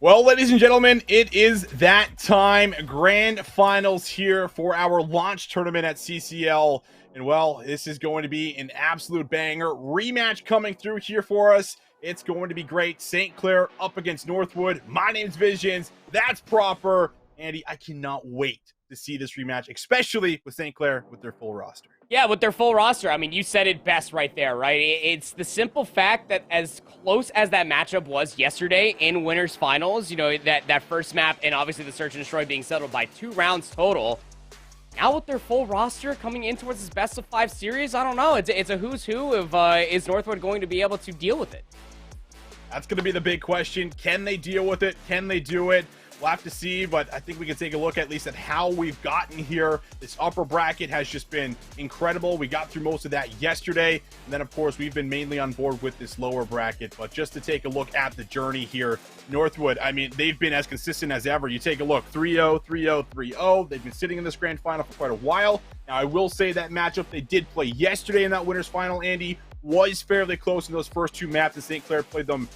Well, ladies and gentlemen, it is that time. Grand finals here for our launch tournament at CCL. And well, this is going to be an absolute banger. Rematch coming through here for us. It's going to be great. St. Clair up against Northwood. My name's Visions. That's proper. Andy, I cannot wait to see this rematch, especially with St. Clair with their full roster. Yeah, with their full roster. I mean, you said it best right there, right? It's the simple fact that as close as that matchup was yesterday in winners finals, you know, that first map and obviously the search and destroy being settled by 2 rounds total. Now with their full roster coming in towards this best of 5 series, I don't know. It's a who's who of is Northwood going to be able to deal with it? That's going to be the big question. Can they deal with it? Can they do it? We'll have to see, but I think we can take a look at least at how we've gotten here. This upper bracket has just been incredible. We got through most of that yesterday, and then, of course, we've been mainly on board with this lower bracket. But just to take a look at the journey here, Northwood, I mean, they've been as consistent as ever. You take a look, 3-0, 3-0, 3-0. They've been sitting in this grand final for quite a while. Now, I will say that matchup they did play yesterday in that winners final, Andy, was fairly close in those first 2 maps, and St. Clair played them,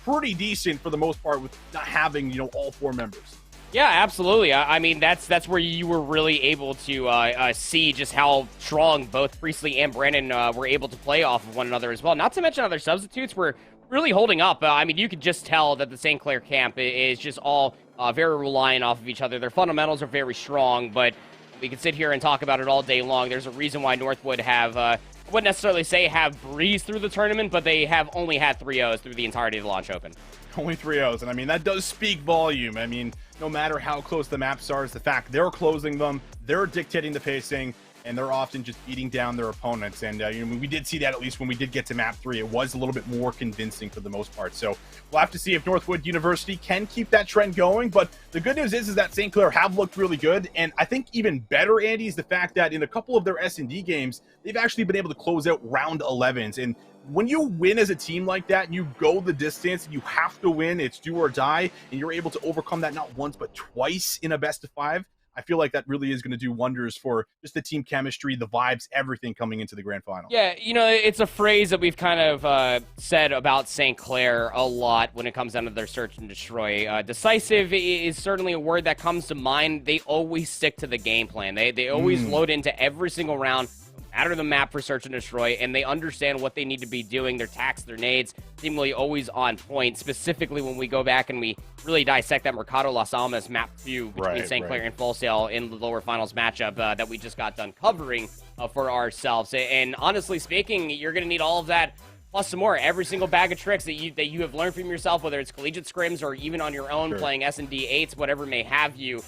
pretty decent for the most part with not having, all 4 members. Yeah, absolutely. I mean, that's where you were really able to see just how strong both Priestley and Brandon were able to play off of one another as well. Not to mention other substitutes were really holding up. I mean, you could just tell that the St. Clair camp is just all very reliant off of each other. Their fundamentals are very strong, but we could sit here and talk about it all day long. There's a reason why Northwood have... I wouldn't necessarily say have breezed through the tournament, but they have only had 3-0s through the entirety of the launch open. Only 3-0s, and I mean, that does speak volume. I mean, no matter how close the maps are, it's the fact they're closing them, they're dictating the pacing, and they're often just beating down their opponents. And we did see that at least when we did get to map 3. It was a little bit more convincing for the most part. So we'll have to see if Northwood University can keep that trend going. But the good news is that St. Clair have looked really good. And I think even better, Andy, is the fact that in a couple of their S&D games, they've actually been able to close out round 11s. And when you win as a team like that, and you go the distance, and you have to win, it's do or die, and you're able to overcome that not once but twice in a best of 5. I feel like that really is going to do wonders for just the team chemistry, the vibes, everything coming into the grand final. Yeah, it's a phrase that we've kind of said about St. Clair a lot when it comes down to their search and destroy. Decisive is certainly a word that comes to mind. They always stick to the game plan. They always load into every single round, matter the map for search and destroy, and they understand what they need to be doing. Their tacks, their nades, seemingly always on point, specifically when we go back and we really dissect that Mercado Las Almas map 2 between St. Clair and Full Sail in the lower finals matchup that we just got done covering for ourselves. And honestly speaking, you're going to need all of that plus some more. Every single bag of tricks that you have learned from yourself, whether it's collegiate scrims or even on your own playing S&D 8s, whatever may have you.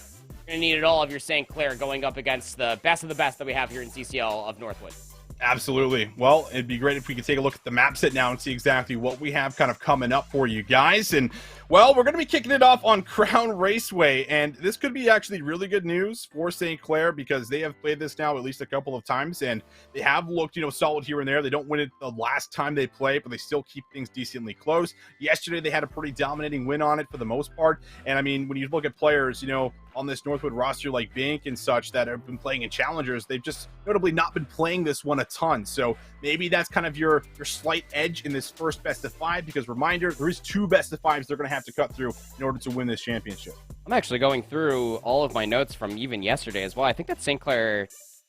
You're going to need it all of your St. Clair going up against the best of the best that we have here in CCL of Northwood. Absolutely. Well, it'd be great if we could take a look at the map set now and see exactly what we have kind of coming up for you guys. And, well, we're going to be kicking it off on Crown Raceway, and this could be actually really good news for St. Clair because they have played this now at least a couple of times, and they have looked, solid here and there. They don't win it the last time they play, but they still keep things decently close. Yesterday, they had a pretty dominating win on it for the most part, and, I mean, when you look at players, on this Northwood roster like Bank and such that have been playing in Challengers, they've just notably not been playing this one a ton. So maybe that's kind of your slight edge in this first best of 5 because reminder, there is 2 best of 5s they're going to have to cut through in order to win this championship. I'm actually going through all of my notes from even yesterday as well. I think that St. Clair,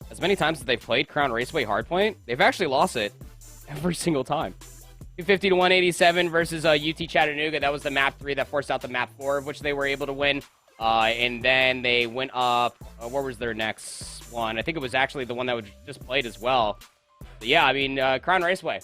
as many times as they've played Crown Raceway Hardpoint, they've actually lost it every single time. 250 to 187 versus UT Chattanooga. That was the map 3 that forced out the map 4, of which they were able to win. And then they went up. Where was their next one? I think it was actually the one that was just played as well. But yeah, I mean, Crown Raceway.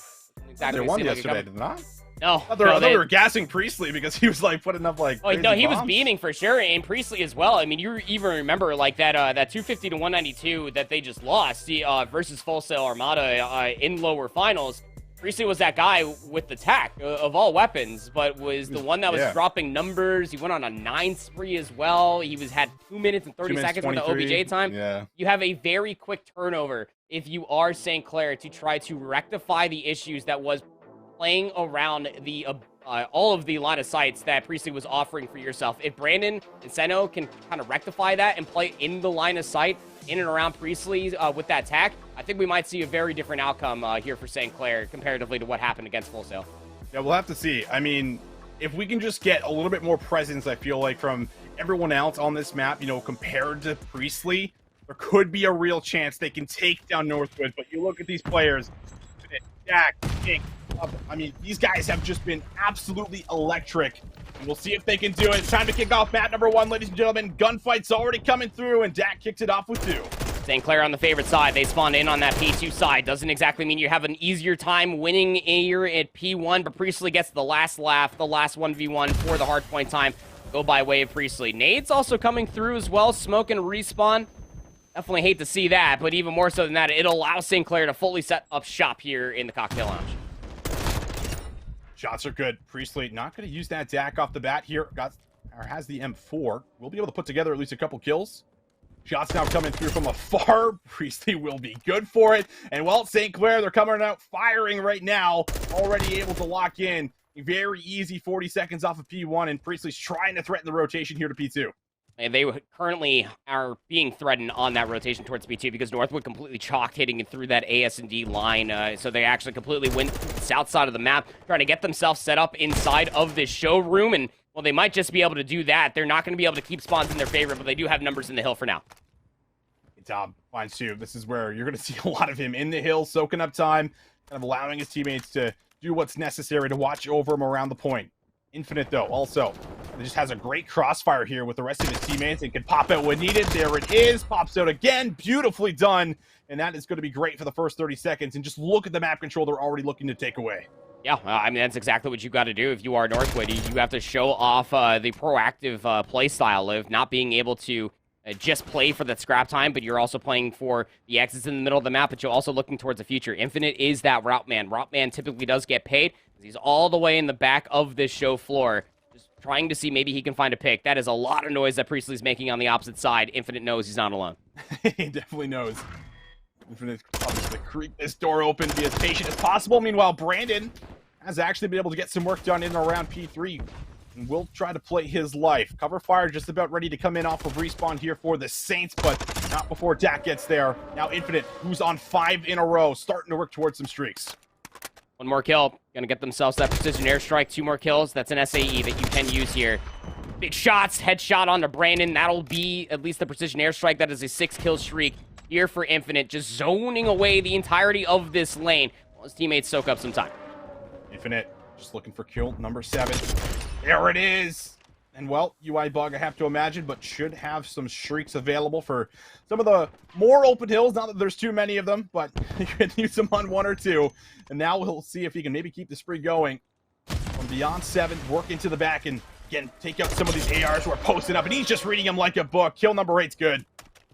Exactly. They won yesterday, did not? No. I thought they were gassing Priestley because he was putting up Oh no, he was beaming for sure, and Priestley as well. I mean, you even remember that 250 to 192 that they just lost versus Full Sail Armada in lower finals. Priestley was that guy with the tack of all weapons, but was the one that was dropping numbers. He went on a 9 spree as well. He had 2 minutes and 30 seconds with the OBJ time. Yeah. You have a very quick turnover if you are St. Clair to try to rectify the issues that was playing around the all of the line of sights that Priestley was offering for yourself. If Brandon and Seno can kind of rectify that and play in the line of sight, in and around Priestley with that tack, I think we might see a very different outcome here for St. Clair comparatively to what happened against Full Sail. Yeah, we'll have to see. I mean, if we can just get a little bit more presence, I feel like, from everyone else on this map, you know, compared to Priestley, there could be a real chance they can take down Northwood. But you look at these players, Jack, King, I mean, these guys have just been absolutely electric. And we'll see if they can do it. It's time to kick off map number 1, ladies and gentlemen. Gunfight's already coming through, and Dak kicks it off with 2. St. Clair on the favorite side. They spawned in on that P2 side. Doesn't exactly mean you have an easier time winning here at P1, but Priestley gets the last laugh, the last 1v1 for the hardpoint time. Go by way of Priestley. Nades also coming through as well. Smoke and respawn. Definitely hate to see that, but even more so than that, it allows St. Clair to fully set up shop here in the cocktail lounge. Shots are good. Priestley not going to use that Dak off the bat here. Has the M4. We'll be able to put together at least a couple kills. Shots now coming through from afar. Priestley will be good for it. And, well, St. Clair, they're coming out firing right now. Already able to lock in. A very easy 40 seconds off of P1, and Priestley's trying to threaten the rotation here to P2. And they currently are being threatened on that rotation towards P2 because Northwood completely chalked hitting it through that AS&D line. So they actually completely went to the south side of the map, trying to get themselves set up inside of this showroom. And, well, they might just be able to do that. They're not going to be able to keep spawns in their favor, but they do have numbers in the hill for now. Tom finds 2. This is where you're going to see a lot of him in the hill, soaking up time, kind of allowing his teammates to do what's necessary to watch over him around the point. Infinite, though, also, just has a great crossfire here with the rest of his teammates and can pop out when needed. There it is. Pops out again. Beautifully done. And that is going to be great for the first 30 seconds. And just look at the map control they're already looking to take away. Yeah, I mean, that's exactly what you got to do if you are Northwood. You have to show off the proactive play style of not being able to just play for that scrap time, but you're also playing for the exits in the middle of the map, but you're also looking towards the future. Infinite is that route man. Route man typically does get paid. He's all the way in the back of this show floor, just trying to see maybe he can find a pick. That is a lot of noise that Priestley's making on the opposite side. Infinite knows he's not alone. He definitely knows. Infinite obviously creep this door open, be as patient as possible. Meanwhile, Brandon has actually been able to get some work done in and around P3. And will try to play his life. Cover fire just about ready to come in off of respawn here for the Saints, but not before Dak gets there. Now Infinite, who's on 5 in a row, starting to work towards some streaks. 1 more kill. Gonna get themselves that precision airstrike. 2 more kills. That's an SAE that you can use here. Big shots. Headshot onto Brandon. That'll be at least the precision airstrike. That is a 6-kill streak here for Infinite. Just zoning away the entirety of this lane while his teammates soak up some time. Infinite just looking for kill number 7. There it is. And, well, UI bug, I have to imagine, but should have some streaks available for some of the more open hills. Not that there's too many of them, but you can use them on 1 or 2. And now we'll see if he can maybe keep the spree going. From beyond 7, work into the back, and, again, take out some of these ARs who are posting up. And he's just reading them like a book. Kill number 8's good.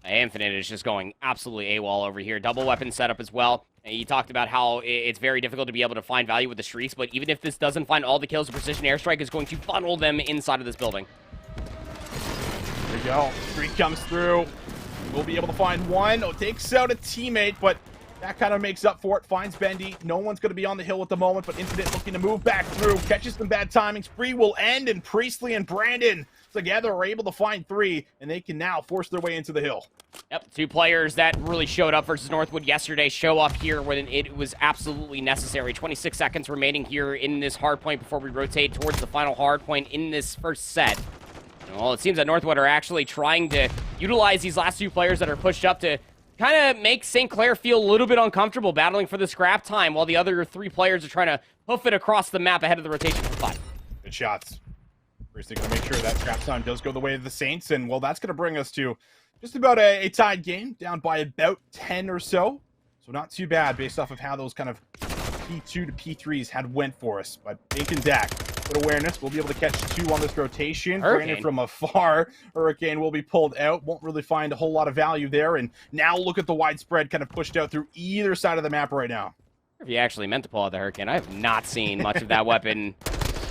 Infinite is just going absolutely AWOL over here. Double weapon setup as well. And you talked about how it's very difficult to be able to find value with the streaks, but even if this doesn't find all the kills, the precision airstrike is going to funnel them inside of this building. There we go. Streak comes through. We'll be able to find 1. Oh, takes out a teammate, but that kind of makes up for it. Finds Bendy. No one's going to be on the hill at the moment, but Infinite looking to move back through. Catches some bad timing. Spree will end, and Priestley and Brandon together are able to find 3, and they can now force their way into the hill. Yep, 2 players that really showed up versus Northwood yesterday show up here when it was absolutely necessary. 26 seconds remaining here in this hard point before we rotate towards the final hard point in this first set. Well, it seems that Northwood are actually trying to utilize these last 2 players that are pushed up to kind of make St. Clair feel a little bit uncomfortable battling for the scrap time while the other 3 players are trying to hoof it across the map ahead of the rotation for 5. Good shots. Priestley going to make sure that scrap time does go the way of the Saints, and, well, that's going to bring us to just about a tied game, down by about 10 or so. So not too bad based off of how those kind of P2 to P3s had went for us. But Ink and Dak, good awareness. We'll be able to catch 2 on this rotation. Granted, from afar, Hurricane will be pulled out. Won't really find a whole lot of value there. And now look at the widespread kind of pushed out through either side of the map right now. If you actually meant to pull out the Hurricane, I have not seen much of that weapon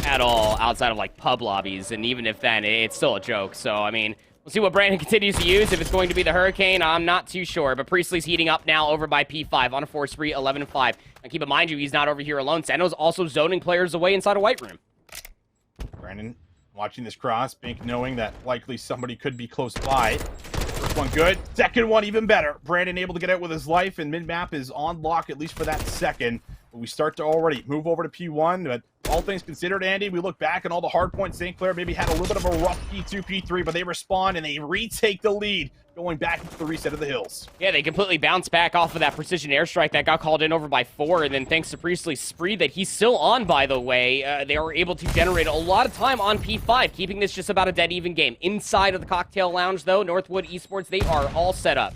at all outside of, like, pub lobbies. And even if then, it's still a joke. So, I mean, we'll see what Brandon continues to use. If it's going to be the Hurricane, I'm not too sure. But Priestley's heating up now over by P5 on a 4 spree, 11-5. And keep in mind, he's not over here alone. Sano's also zoning players away inside a white room. Brandon watching this cross, Bink knowing that likely somebody could be close by. First one good. Second one even better. Brandon able to get out with his life, and mid-map is on lock, at least for that second. But we start to already move over to P1. But all things considered, Andy, we look back and all the hard points. St. Clair maybe had a little bit of a rough P2, P3, but they respond and they retake the lead, going back into the reset of the hills. Yeah, they completely bounced back off of that precision airstrike that got called in over by 4, and then thanks to Priestley's spree that he's still on, by the way, they were able to generate a lot of time on P5, keeping this just about a dead even game. Inside of the cocktail lounge, though, Northwood Esports, they are all set up.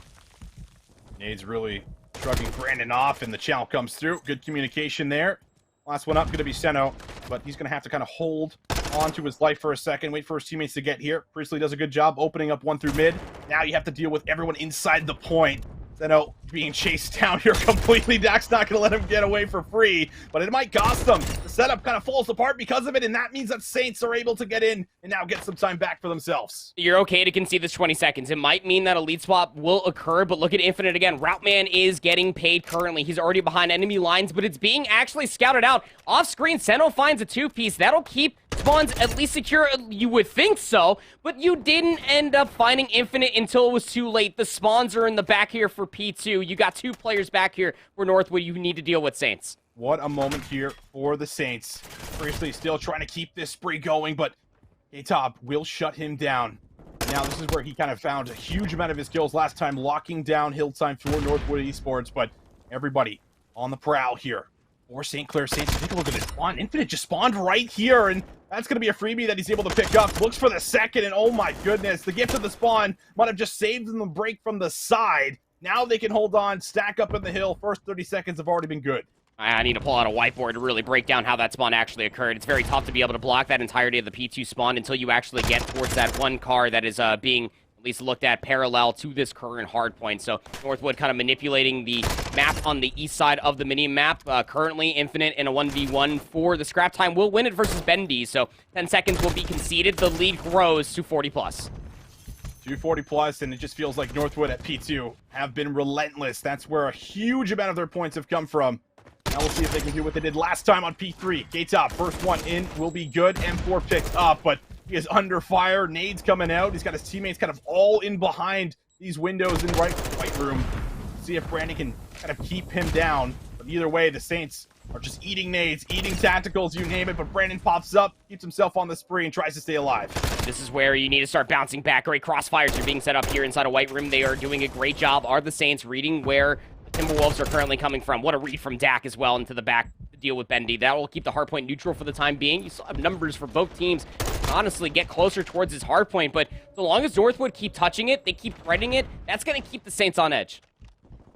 Nades really shrugging Brandon off, and the channel comes through. Good communication there. Last one up going to be Seno, but he's going to have to kind of hold on to his life for a second, wait for his teammates to get here. Priestley does a good job opening up one through mid. Now you have to deal with everyone inside the point. Seno being chased down here completely. Dak's not going to let him get away for free, but it might cost them. The setup kind of falls apart because of it, and that means that Saints are able to get in and now get some time back for themselves. You're okay to concede this 20 seconds. It might mean that a lead swap will occur, but look at Infinite again. Route is getting paid currently. He's already behind enemy lines, but it's being actually scouted out. Off screen, Seno finds a 2-piece. That'll keep spawns at least secure. You would think so, but you didn't end up finding Infinite until it was too late. The spawns are in the back here for P2. You got 2 players back here for Northwood. You need to deal with Saints. What a moment here for the Saints. Priestley still trying to keep this spree going, but A-Top will shut him down. Now, this is where he kind of found a huge amount of his kills last time, locking down hill time for Northwood Esports, but everybody on the prowl here for St. Clair Saints. Take a look at this spawn. Infinite just spawned right here, and that's going to be a freebie that he's able to pick up. Looks for the second, and oh my goodness, the gift of the spawn might have just saved them the break from the side. Now they can hold on, stack up in the hill. First 30 seconds have already been good. I need to pull out a whiteboard to really break down how that spawn actually occurred. It's very tough to be able to block that entirety of the P2 spawn until you actually get towards that one car that is being at least looked at parallel to this current hard point. So Northwood kind of manipulating the map on the east side of the mini-map. Currently Infinite in a 1v1 for the scrap time will win it versus Bendy. So 10 seconds will be conceded. The lead grows to 40+. 240 plus, and it just feels like Northwood at P2 have been relentless. That's where a huge amount of their points have come from. Now we'll see if they can do what they did last time on P3. K-Top, first one in will be good. M4 picked up, but he is under fire. Nades coming out. He's got his teammates kind of all in behind these windows in white room. See if Brandon can kind of keep him down. But either way, the Saints are just eating nades, eating tacticals, you name it. But Brandon pops up, keeps himself on the spree, and tries to stay alive. This is where you need to start bouncing back. Great crossfires are being set up here inside a white room. They are doing a great job. Are the Saints reading where the Timberwolves are currently coming from? What a read from Dak as well into the back to deal with Bendy. That will keep the hardpoint neutral for the time being. You still have numbers for both teams. Honestly, get closer towards his hardpoint, but so long as Northwood keep touching it, they keep threading it, that's going to keep the Saints on edge.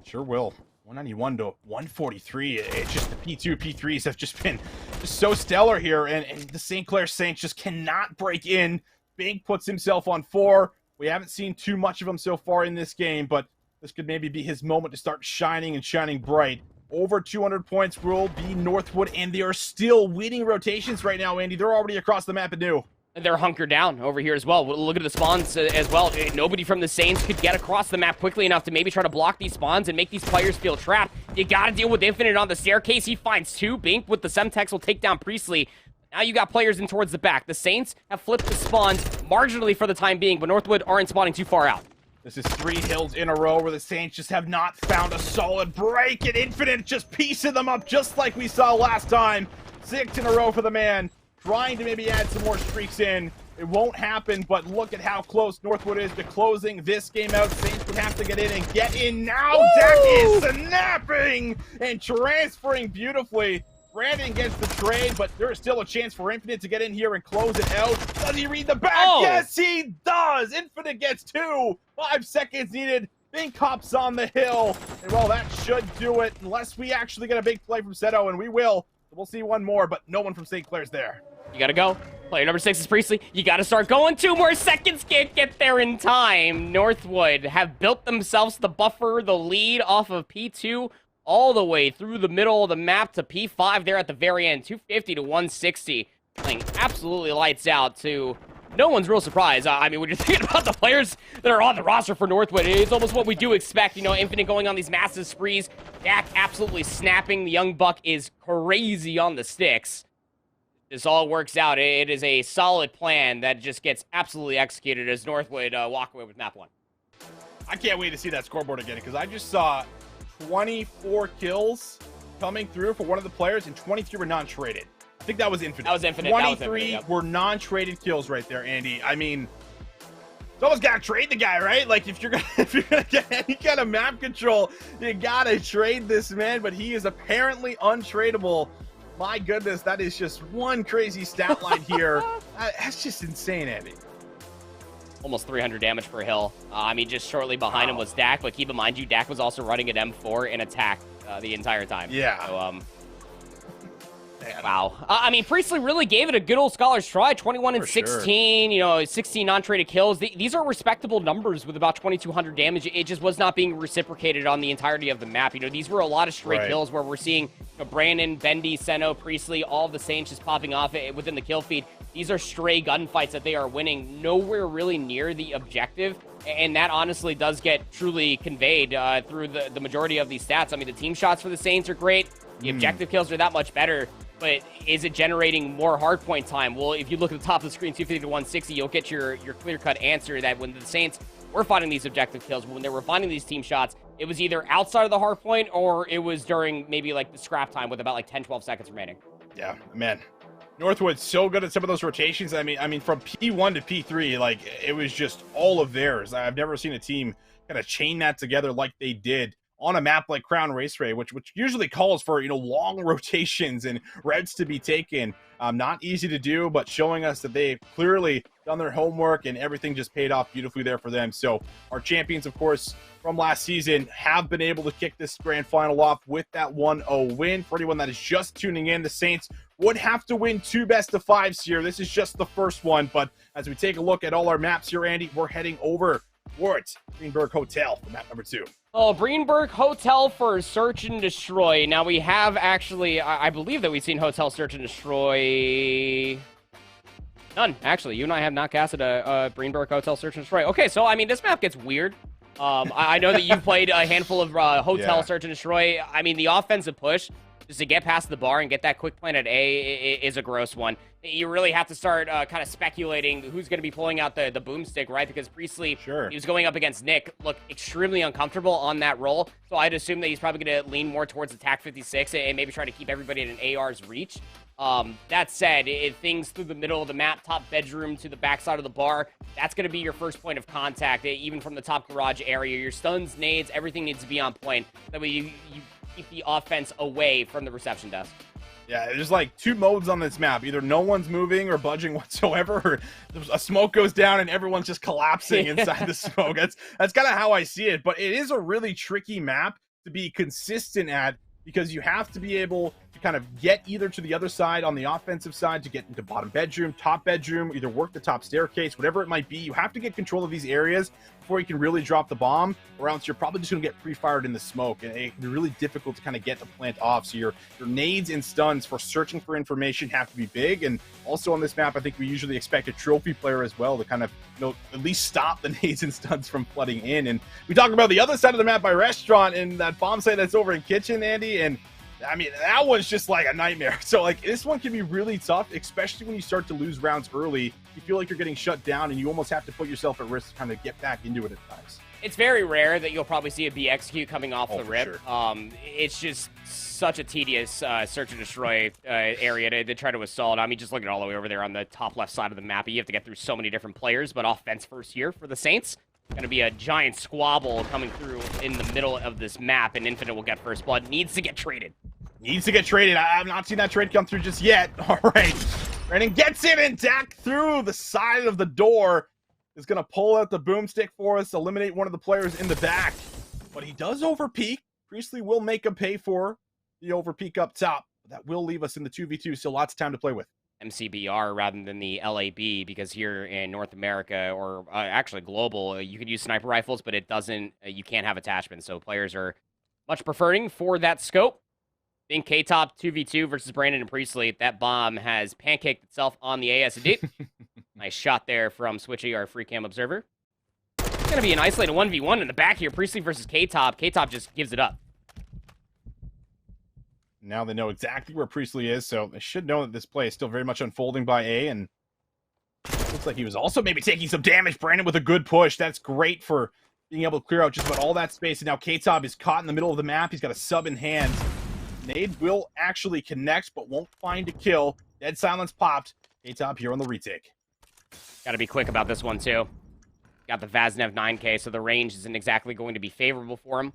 Sure will. 191 to 143. It's just the P2, P3s have just been so stellar here, and the St. Clair Saints just cannot break in. Big puts himself on 4. We haven't seen too much of him so far in this game, but this could maybe be his moment to start shining and shining bright. Over 200 points will be Northwood, and they are still winning rotations right now, Andy. They're already across the map anew. They're hunkered down over here as well. Look at the spawns as well. Nobody from the Saints could get across the map quickly enough to maybe try to block these spawns and make these players feel trapped. You gotta deal with Infinite on the staircase. He finds 2. Bink with the Semtex will take down Priestley. Now you got players in towards the back. The Saints have flipped the spawns marginally for the time being, but Northwood aren't spawning too far out. This is 3 hills in a row where the Saints just have not found a solid break, and Infinite just piecing them up just like we saw last time. 6 in a row for the man, trying to maybe add some more streaks in. It won't happen, but look at how close Northwood is to closing this game out. Saints would have to get in and get in now. Dak is snapping and transferring beautifully. Brandon gets the trade, but there is still a chance for Infinite to get in here and close it out. Does he read the back? Oh. Yes, he does. Infinite gets 2. 5 seconds needed. Bink hops on the hill. And well, that should do it, unless we actually get a big play from Seto, and we will. We'll see one more, but no one from St. Clair's there. You gotta go. Player number 6 is Priestley. You gotta start going. 2 more seconds. Can't get there in time. Northwood have built themselves the buffer, the lead off of P2 all the way through the middle of the map to P5 there at the very end. 250 to 160. Playing absolutely lights out to no one's real surprise. I mean, when you're thinking about the players that are on the roster for Northwood, it's almost what we do expect. You know, Infinite going on these massive sprees. Dak absolutely snapping. The young buck is crazy on the sticks. This all works out. It is a solid plan that just gets absolutely executed as Northwood walk away with map 1. I can't wait to see that scoreboard again, because I just saw 24 kills coming through for one of the players, and 23 were non-traded. I think that was Infinite. That was Infinite. 23 were non-traded kills right there, Andy. I mean, someone's got to trade the guy, right? Like, if you're gonna get any kind of map control, you gotta trade this man. But he is apparently untradeable. My goodness, that is just one crazy stat line here. That's just insane, Andy. Almost 300 damage per hill. I mean, just shortly behind him was Dak, but keep in mind, Dak was also running an M4 in attack the entire time. Yeah. So, wow. I mean, Priestley really gave it a good old scholar's try. 21 and 16, you know, 16 non-traded kills. These are respectable numbers with about 2,200 damage. It just was not being reciprocated on the entirety of the map. You know, these were a lot of straight kills where we're seeing, you know, Brandon, Bendy, Seno, Priestley, all of the Saints just popping off within the kill feed. These are stray gunfights that they are winning, nowhere really near the objective. And that honestly does get truly conveyed through the majority of these stats. I mean, the team shots for the Saints are great. The objective kills are that much better. But is it generating more hardpoint time? Well, if you look at the top of the screen, 250 to 160, you'll get your clear-cut answer that when the Saints were finding these objective kills, when they were finding these team shots, it was either outside of the hardpoint or it was during maybe like the scrap time with about like 10, 12 seconds remaining. Yeah, man. Northwood's so good at some of those rotations. I mean, from P1 to P3, like, it was just all of theirs. I've never seen a team kind of chain that together like they did on a map like Crown Raceway, which usually calls for, you know, long rotations and reds to be taken. Not easy to do, but showing us that they've clearly done their homework and everything just paid off beautifully there for them. So our champions, of course, from last season have been able to kick this grand final off with that 1-0 win. For anyone that is just tuning in, the Saints would have to win 2 best-of-5s here. This is just the first one, but as we take a look at all our maps here, Andy, we're heading over towards Greenberg Hotel for map number 2. Oh, Greenberg Hotel for Search and Destroy. Now, we have actually, I believe that we've seen Hotel Search and Destroy. None, actually. You and I have not casted a Greenberg Hotel Search and Destroy. Okay, so, I mean, this map gets weird. I know that you've played a handful of Hotel Search and Destroy. I mean, the offensive push, just to get past the bar and get that quick plant at A is a gross one. You really have to start kind of speculating who's going to be pulling out the boomstick, right? Because Priestley, he was going up against Nick, looked extremely uncomfortable on that roll. So I'd assume that he's probably going to lean more towards attack 56 and maybe try to keep everybody in an AR's reach. That said, things through the middle of the map, top bedroom to the backside of the bar, that's going to be your first point of contact, even from the top garage area. Your stuns, nades, everything needs to be on point. That way you keep the offense away from the reception desk. Yeah, there's like 2 modes on this map. Either no one's moving or budging whatsoever, or a smoke goes down and everyone's just collapsing inside the smoke. That's kind of how I see it. But it is a really tricky map to be consistent at, because you have to be able to kind of get either to the other side on the offensive side to get into bottom bedroom, top bedroom, either work the top staircase, whatever it might be. You have to get control of these areas before you can really drop the bomb, or else you're probably just going to get pre-fired in the smoke, and it can be really difficult to kind of get the plant off. So your nades and stuns for searching for information have to be big. And also on this map, I think we usually expect a trophy player as well to kind of, you know, at least stop the nades and stuns from flooding in. And we talk about the other side of the map by restaurant and that bomb site that's over in kitchen, Andy, and I mean, that one's just like a nightmare. So, like, this one can be really tough, especially when you start to lose rounds early. You feel like you're getting shut down, and you almost have to put yourself at risk to kind of get back into it at times. It's very rare that you'll probably see a BXQ coming off the rip. Sure. It's just such a tedious search and destroy area to try to assault. I mean, just looking all the way over there on the top left side of the map, you have to get through so many different players, but offense first here for the Saints. Going to be a giant squabble coming through in the middle of this map, and Infinite will get first blood. Needs to get traded. Needs to get traded. I have not seen that trade come through just yet. All right. Brandon gets it, and Dak through the side of the door is going to pull out the boomstick for us, eliminate one of the players in the back. But he does overpeak. Priestley will make him pay for the overpeak up top. That will leave us in the 2v2, so lots of time to play with. MCBR rather than the LAB, because here in North America, or actually global, you can use sniper rifles, but it doesn't, you can't have attachments. So players are much preferring for that scope. Think K-Top 2v2 versus Brandon and Priestley. That bomb has pancaked itself on the AS&D. Nice shot there from Switchy, our free cam observer. It's going to be an isolated 1v1 in the back here. Priestley versus K-Top. K-Top just gives it up. Now they know exactly where Priestley is, so they should know that this play is still very much unfolding by A, and looks like he was also maybe taking some damage. Brandon with a good push. That's great for being able to clear out just about all that space, and now K-Top is caught in the middle of the map. He's got a sub in hand. Nade will actually connect, but won't find a kill. Dead silence popped. K-Top here on the retake. Got to be quick about this one, too. Got the Vaznev 9K, so the range isn't exactly going to be favorable for him.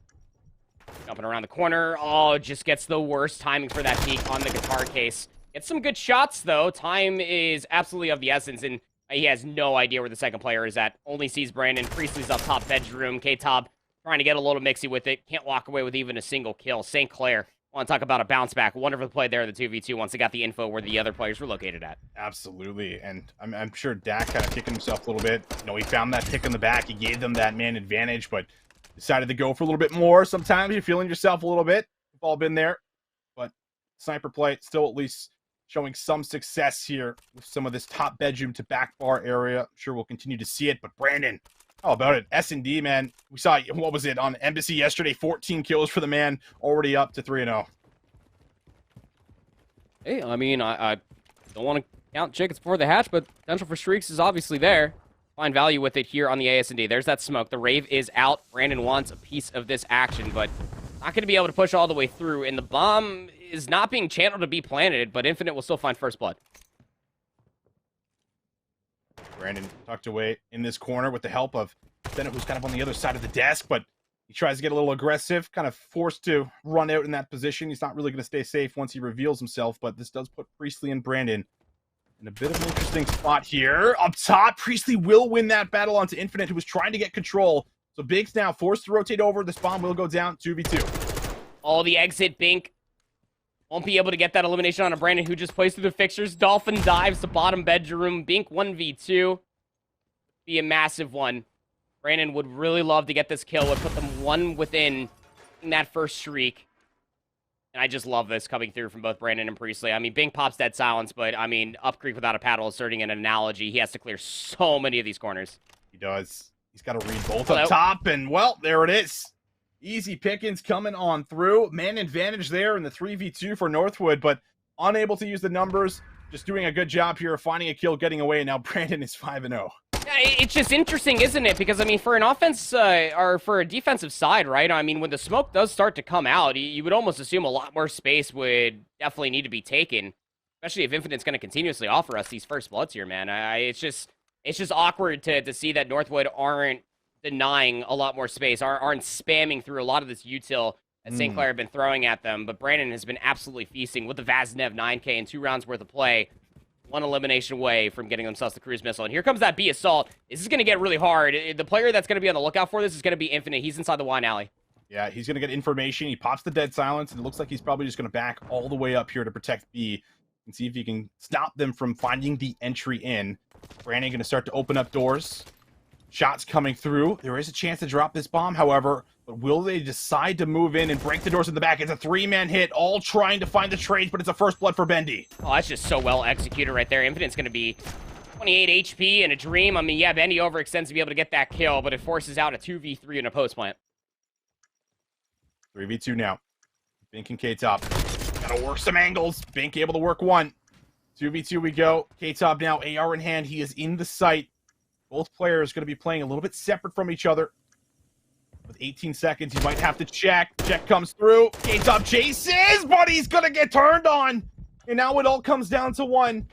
Jumping around the corner. Oh, just gets the worst timing for that peek on the guitar case. Gets some good shots, though. Time is absolutely of the essence, and he has no idea where the second player is at. Only sees Brandon. Priestley's up top bedroom. K-Top trying to get a little mixy with it. Can't walk away with even a single kill. St. Clair. Want to talk about a bounce back. Wonderful play there, the 2v2, once they got the info where the other players were located at. Absolutely, and I'm sure Dak kind of kicking himself a little bit. You know, he found that pick in the back. He gave them that man advantage, but decided to go for a little bit more. Sometimes you're feeling yourself a little bit. We've all been there, but sniper play still at least showing some success here with some of this top bedroom to back bar area. I'm sure we'll continue to see it, but Brandon, how about it? S&D, man. We saw, what was it, on Embassy yesterday, 14 kills for the man, already up to 3-0. Hey, I mean, I don't want to count chickens before they hatch, but potential for streaks is obviously there. Find value with it here on the AS&D. There's that smoke. The Rave is out. Brandon wants a piece of this action, but not going to be able to push all the way through, and the bomb is not being channeled to be planted, but Infinite will still find first blood. Brandon tucked away in this corner with the help of Bennett, who's kind of on the other side of the desk, but he tries to get a little aggressive, kind of forced to run out in that position. He's not really going to stay safe once he reveals himself, but this does put Priestley and Brandon in a bit of an interesting spot here. Up top, Priestley will win that battle onto Infinite, who was trying to get control. So Big's now forced to rotate over. This bomb will go down 2v2. Oh, the exit, Bink. Won't be able to get that elimination on a Brandon, who just plays through the fixtures. Dolphin dives to bottom bedroom. Bink 1v2. Be a massive one. Brandon would really love to get this kill. Would put them one within in that first streak. And I just love this coming through from both Brandon and Priestley. I mean, Bink pops dead silence, but I mean, up creek without a paddle, asserting an analogy. He has to clear so many of these corners. He does. He's got to read both up top, and well, there it is. Easy pickings coming on through. Man advantage there in the 3v2 for Northwood, but unable to use the numbers. Just doing a good job here of finding a kill, getting away, and now Brandon is 5-0. It's just interesting, isn't it? Because, I mean, for an offense, or for a defensive side, right? I mean, when the smoke does start to come out, you would almost assume a lot more space would definitely need to be taken, especially if Infinite's going to continuously offer us these first bloods here, man. It's just awkward to see that Northwood aren't denying a lot more space, aren't spamming through a lot of this util that St. Clair have been throwing at them, but Brandon has been absolutely feasting with the Vaznev 9K in 2 rounds worth of play. One elimination away from getting themselves the cruise missile. And here comes that B assault. This is going to get really hard. The player that's going to be on the lookout for this is going to be Infinite. He's inside the wine alley. Yeah, he's going to get information. He pops the dead silence, and it looks like he's probably just going to back all the way up here to protect B and see if he can stop them from finding the entry in. Brandon going to start to open up doors. Shots coming through. There is a chance to drop this bomb, however, but will they decide to move in and break the doors in the back? It's a 3-man hit, all trying to find the trades, but it's a first blood for Bendy. Oh, that's just so well executed right there. Infinite's going to be 28 HP and a dream. I mean, yeah, Bendy overextends to be able to get that kill, but it forces out a 2v3 in a post plant. 3v2 now. Bink and K-Top. Gotta work some angles. Bink able to work one. 2v2 we go. K-Top now, AR in hand. He is in the site. Both players going to be playing a little bit separate from each other. With 18 seconds, you might have to check. Check comes through. K-Top chases, but he's going to get turned on. And now it all comes down to one.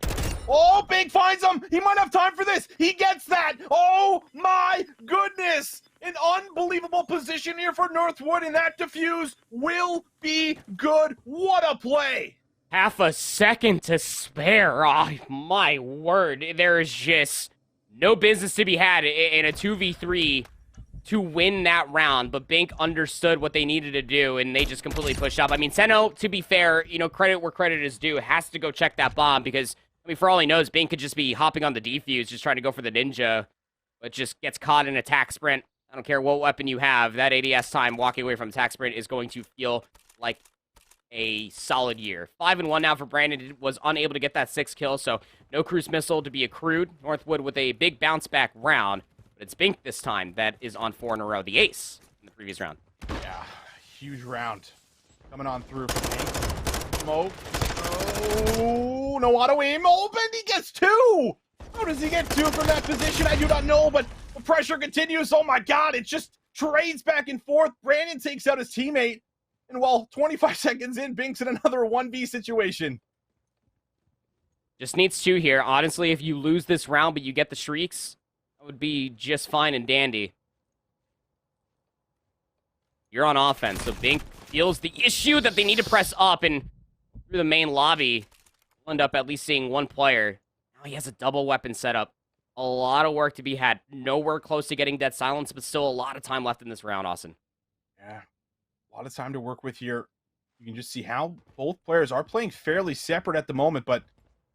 Oh, Big finds him. He might have time for this. He gets that. Oh, my goodness. An unbelievable position here for Northwood, and that defuse will be good. What a play. Half a second to spare. Oh, my word. There is just no business to be had in a 2v3 to win that round, but Bink understood what they needed to do, and they just completely pushed up. I mean, Seno, to be fair, you know, credit where credit is due, has to go check that bomb, because, I mean, for all he knows, Bink could just be hopping on the defuse, just trying to go for the ninja, but just gets caught in attack sprint. I don't care what weapon you have, that ADS time walking away from attack sprint is going to feel like a solid year. 5-1 now for Brandon. Was unable to get that 6 kill, so no cruise missile to be accrued. Northwood with a big bounce back round, but it's Bink this time that is on 4 in a row. The ace in the previous round. Yeah, huge round coming on through for Bink. Smoke. Oh, no auto aim. Oh, Bendy gets 2. How does he get 2 from that position? I do not know, but the pressure continues. Oh my God, it just trades back and forth. Brandon takes out his teammate. And while 25 seconds in, Bink's in another 1v situation. Just needs 2 here. Honestly, if you lose this round but you get the shrieks, that would be just fine and dandy. You're on offense, so Bink feels the issue that they need to press up, and through the main lobby, we'll end up at least seeing 1 player. Now he has a double weapon setup. A lot of work to be had. Nowhere close to getting dead silence, but still a lot of time left in this round, Austin. Yeah, a lot of time to work with here. You can just see how both players are playing fairly separate at the moment, but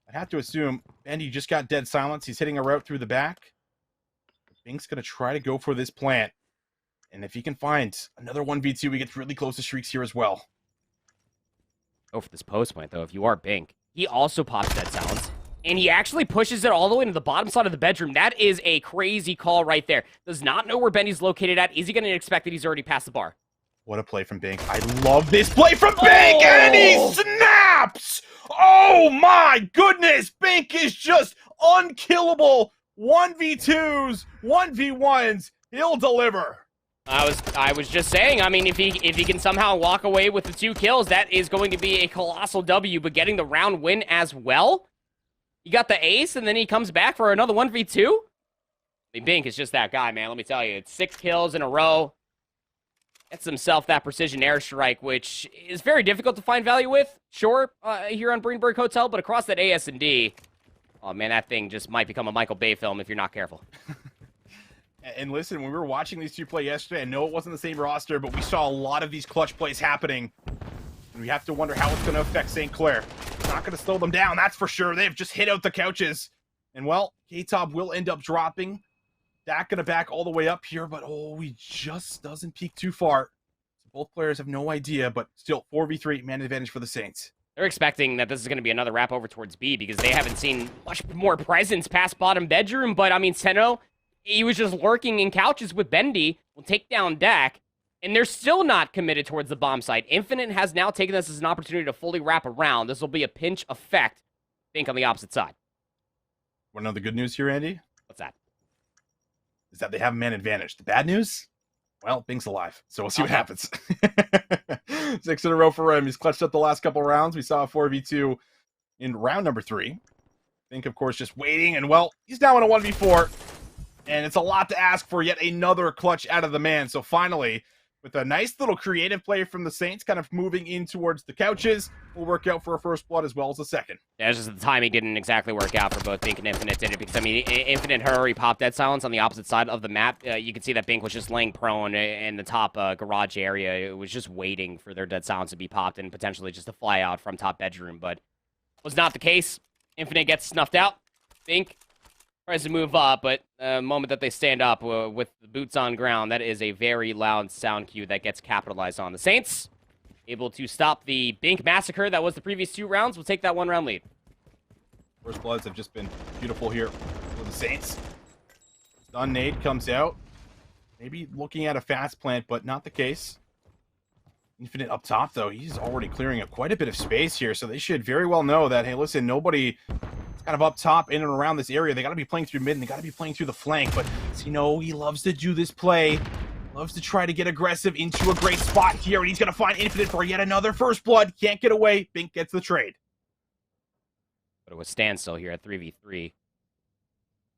I'd have to assume Bendy just got dead silence. He's hitting a route through the back. Bink's going to try to go for this plant. And if he can find another 1v2, we get really close to Shrieks here as well. Go for this post plant, though, if you are Bink. He also pops dead silence. And he actually pushes it all the way into the bottom side of the bedroom. That is a crazy call right there. Does not know where Bendy's located at. Is he going to expect that he's already past the bar? What a play from Bink. I love this play from Bink, and he snaps! Oh my goodness! Bink is just unkillable. 1v2s, 1v1s, he'll deliver. I was just saying, I mean, if he can somehow walk away with the 2 kills, that is going to be a colossal W, but getting the round win as well? He got the ace, and then he comes back for another 1v2? I mean, Bink is just that guy, man, let me tell you. It's 6 kills in a row. Gets himself that precision airstrike, which is very difficult to find value with, sure, here on Greenberg Hotel, but across that AS&D, oh man, that thing just might become a Michael Bay film if you're not careful. And listen, when we were watching these 2 play yesterday, I know it wasn't the same roster, but we saw a lot of these clutch plays happening. And we have to wonder how it's going to affect St. Clair. It's not going to slow them down, that's for sure. They've just hit out the couches. And well, K-Top will end up dropping. Dak going to back all the way up here, but oh, he just doesn't peek too far. So both players have no idea, but still 4v3, man advantage for the Saints. They're expecting that this is going to be another wrap over towards B because they haven't seen much more presence past bottom bedroom. But, I mean, Seno, he was just lurking in couches with Bendy. Will take down Dak. And they're still not committed towards the bomb site. Infinite has now taken this as an opportunity to fully wrap around. This will be a pinch effect, I think, on the opposite side. Want to know the good news here, Andy? What's that? Is that they have a man advantage. The bad news? Well, Bink's alive, so we'll see what happens. 6 in a row for him. He's clutched up the last couple rounds. We saw a 4v2 in round number 3. Bink, of course, just waiting, and well, he's now in a 1v4. And it's a lot to ask for yet another clutch out of the man. So finally, with a nice little creative play from the Saints, kind of moving in towards the couches, will work out for a first blood as well as a second. Yeah, it's just the timing didn't exactly work out for both Bink and Infinite, did it? Because, I mean, Infinite had already popped dead silence on the opposite side of the map. You can see that Bink was just laying prone in the top garage area. It was just waiting for their dead silence to be popped and potentially just to fly out from top bedroom. But was not the case. Infinite gets snuffed out. Bink tries to move up, but the moment that they stand up with the boots on ground, that is a very loud sound cue that gets capitalized on. The Saints, able to stop the Bink massacre that was the previous 2 rounds, will take that 1-round lead. First bloods have just been beautiful here for the Saints. Stun nade comes out. Maybe looking at a fast plant, but not the case. Infinite up top, though. He's already clearing up quite a bit of space here, so they should very well know that, hey, listen, nobody kind of up top in and around this area. They got to be playing through mid, and they got to be playing through the flank. But you know, he loves to do this play. Loves to try to get aggressive into a great spot here, and he's going to find Infinite for yet another first blood. Can't get away. Bink gets the trade. But it was standstill here at 3v3.